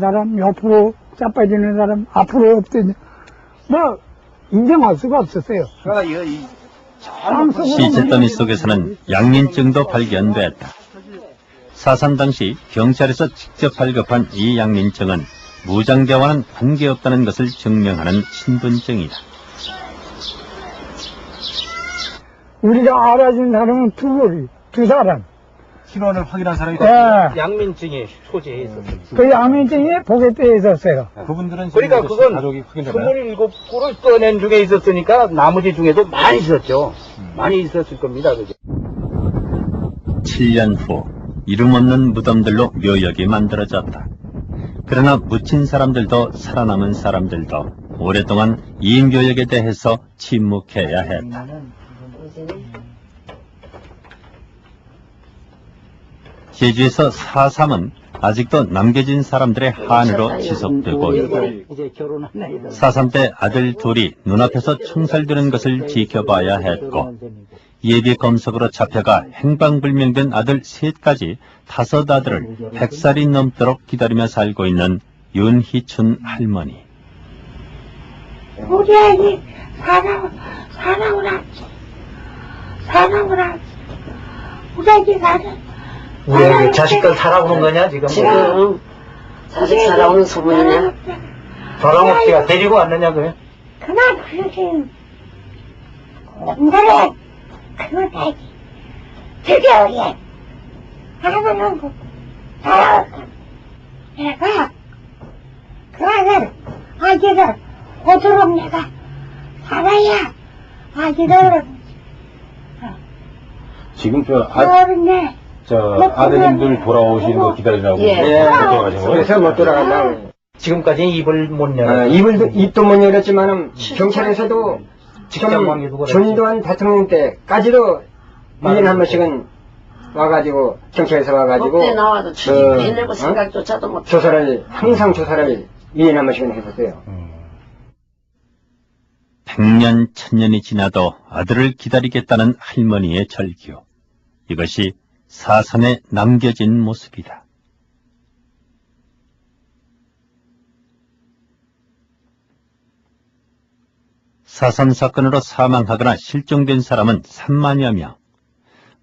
사람, 옆으로 자빠지는 사람, 앞으로 없더니, 인정할 수가 없었어요. 시체더미 속에서는 양민증도 발견됐다. 4.3 당시 경찰에서 직접 발급한 이 양민증은 무장대와는 관계없다는 것을 증명하는 신분증이다. 우리가 알아준 사람은 두 사람. 신원을 확인한 사람이 예. 양민증이 소지해 있었어요. 그 양민증이 포개대에 있었어요. 그분들은 그러니까 그건 가족이 확인되나요? 27구를 꺼낸 중에 있었으니까 나머지 중에도 많이 있었죠. 많이 있었을 겁니다. 그죠? 7년 후 이름 없는 무덤들로 묘역이 만들어졌다. 그러나 묻힌 사람들도 살아남은 사람들도 오랫동안 이 묘역에 대해서 침묵해야 했다. 제주에서 4.3은 아직도 남겨진 사람들의 한으로 지속되고 있다. 4.3 때 아들 둘이 눈앞에서 총살되는 것을 지켜봐야 했고 예비 검석으로 잡혀가 행방불명된 아들 셋까지 5 아들을 100살이 넘도록 기다리며 살고 있는 윤희춘 할머니. 우리 아기 살아오라. 우리 아기 우리 아기 자식들 살아오는 거냐 지금? 지금 자식 살아오는 소문이냐? 돌아먹기가 데리고 왔느냐 그래? 그만 그러지. 남자래 그거 아기 죽여 얘. 하나는 거 살아올까. 내가 그 아기를 오도록 내가 살아야 아기를 지금 어른네. 아드님들 돌아오시는 거 기다리라고 돌아가신 거예요? 그래서 못 돌아간다고. 지금까지 입을 못 열어. 입도 못 열었지만은 경찰에서도 지금 전두환 대통령 때까지도 1년에 한 번씩은 와가지고 경찰에서 와가지고 그때 나와도 해내고 생각조차도 못. 조사를 항상 조사를 1년에 한 번씩은 했었어요. 100년, 1000년이 지나도 아들을 기다리겠다는 할머니의 절규. 이것이 4.3에 남겨진 모습이다. (4.3) 사건으로 사망하거나 실종된 사람은 3만여 명.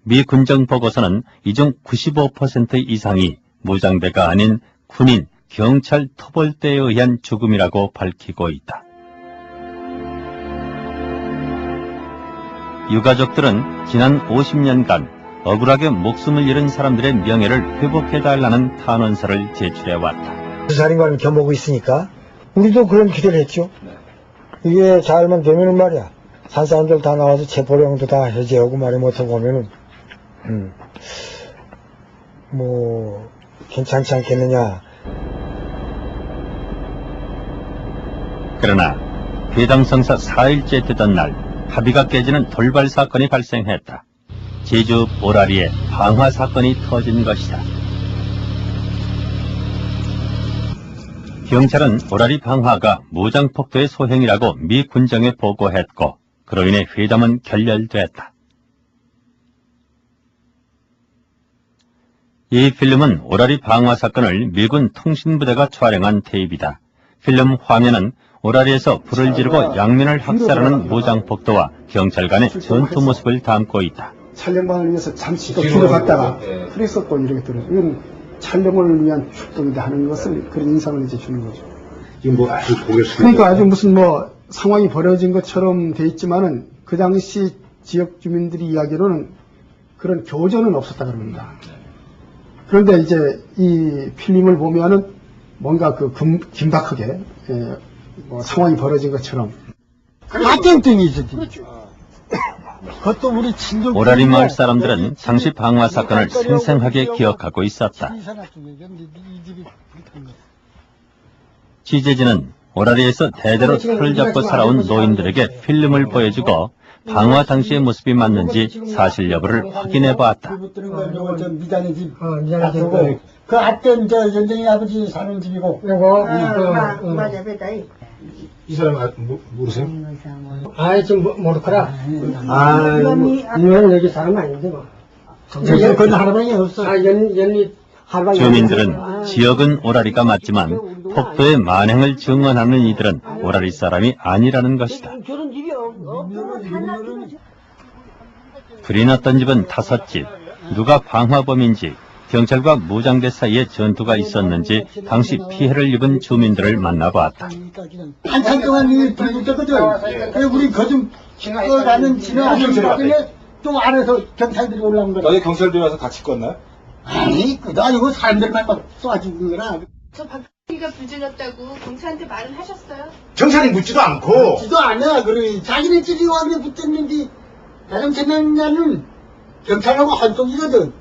미 군정 보고서는 이 중 95% 이상이 무장대가 아닌 군인, 경찰 토벌대에 의한 죽음이라고 밝히고 있다. 유가족들은 지난 50년간 억울하게 목숨을 잃은 사람들의 명예를 회복해달라는 탄원서를 제출해왔다. 살인관을 겸하고 있으니까 우리도 그런 기대를 했죠. 이게 잘만 되면은 말이야, 산 사람들 다 나와서 체포령도 다 해제하고 말이 못하고 오면은 뭐 괜찮지 않겠느냐. 그러나 회당 성사 4일째 되던 날 합의가 깨지는 돌발 사건이 발생했다. 제주 보라리에 방화 사건이 터진 것이다. 경찰은 보라리 방화가 무장폭도의 소행이라고 미 군정에 보고했고 그로 인해 회담은 결렬됐다. 이 필름은 오라리 방화 사건을 미군 통신부대가 촬영한 테이프이다. 필름 화면은 오라리에서 불을 지르고 양면을 학살하는 무장폭도와 경찰 간의 전투 모습을 담고 있다. 촬영방을 위해서 잠시 또 뒤로 갔다가 그래서 또 이렇게 들어요. 이건 촬영을 위한 출동이다 하는 것을 그런 인상을 이제 주는 거죠. 그러니까 아주 무슨 뭐 상황이 벌어진 것처럼 돼 있지만은 그 당시 지역 주민들이 이야기로는 그런 교전은 없었다 그럽니다. 그런데 이제 이 필름을 보면은 뭔가 그 긴박하게 뭐 상황이 벌어진 것처럼 가땡땡이지. 그것도 우리 친족. 오라리 마을 사람들은 당시 방화 사건을 생생하게 기억하고 있었다. 취재진은 오라리에서 대대로 틀을 잡고 살아온 노인들에게 필름을 보여주고 방화 당시의 모습이 맞는지 사실 여부를 확인해 보았다. 미단의 집. 그 앞전 연정이 아버지 사는 집이고. 맞아, 맞아. 이 사람 모르세요? 아이 좀 모르더라. 이건 여기 사람 아닌데 뭐. 그건 할아버지 없어. 연리 할아버지. 주민들은 지역은 오라리가 맞지만 폭도의 만행을 증언하는 이들은 오라리 사람이 아니라는 것이다. 불이 났던 집은 5집. 누가 방화범인지, 경찰과 무장대 사이에 전투가 있었는지 당시 피해를 입은 주민들을 만나보았다. 한참 동안 이 불 붙었거든. 우리 거좀 가는 지나가는 또 안에서 경찰들이 올라온 거야. 어제 경찰들이 와서 같이 껐나요? 아니, 그도 아니고 사람들만 막 쏴주는 거라. 저 박근혜가 불질렀다고 경찰한테 말은 하셨어요? 경찰이 묻지도 않고. 묻지도 않아. 그래. 자기네끼리 와그래 붙었는데, 나는 경찰하고 한쪽이거든.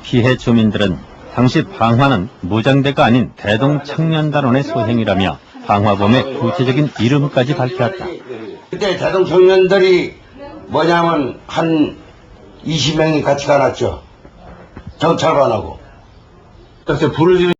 피해 주민들은 당시 방화는 무장대가 아닌 대동청년단원의 소행이라며 방화범의 구체적인 이름까지 밝혔다. 그때 대동청년들이 뭐냐면 한 20명이 같이 가놨죠. 경찰관하고. 그래서 불을 지르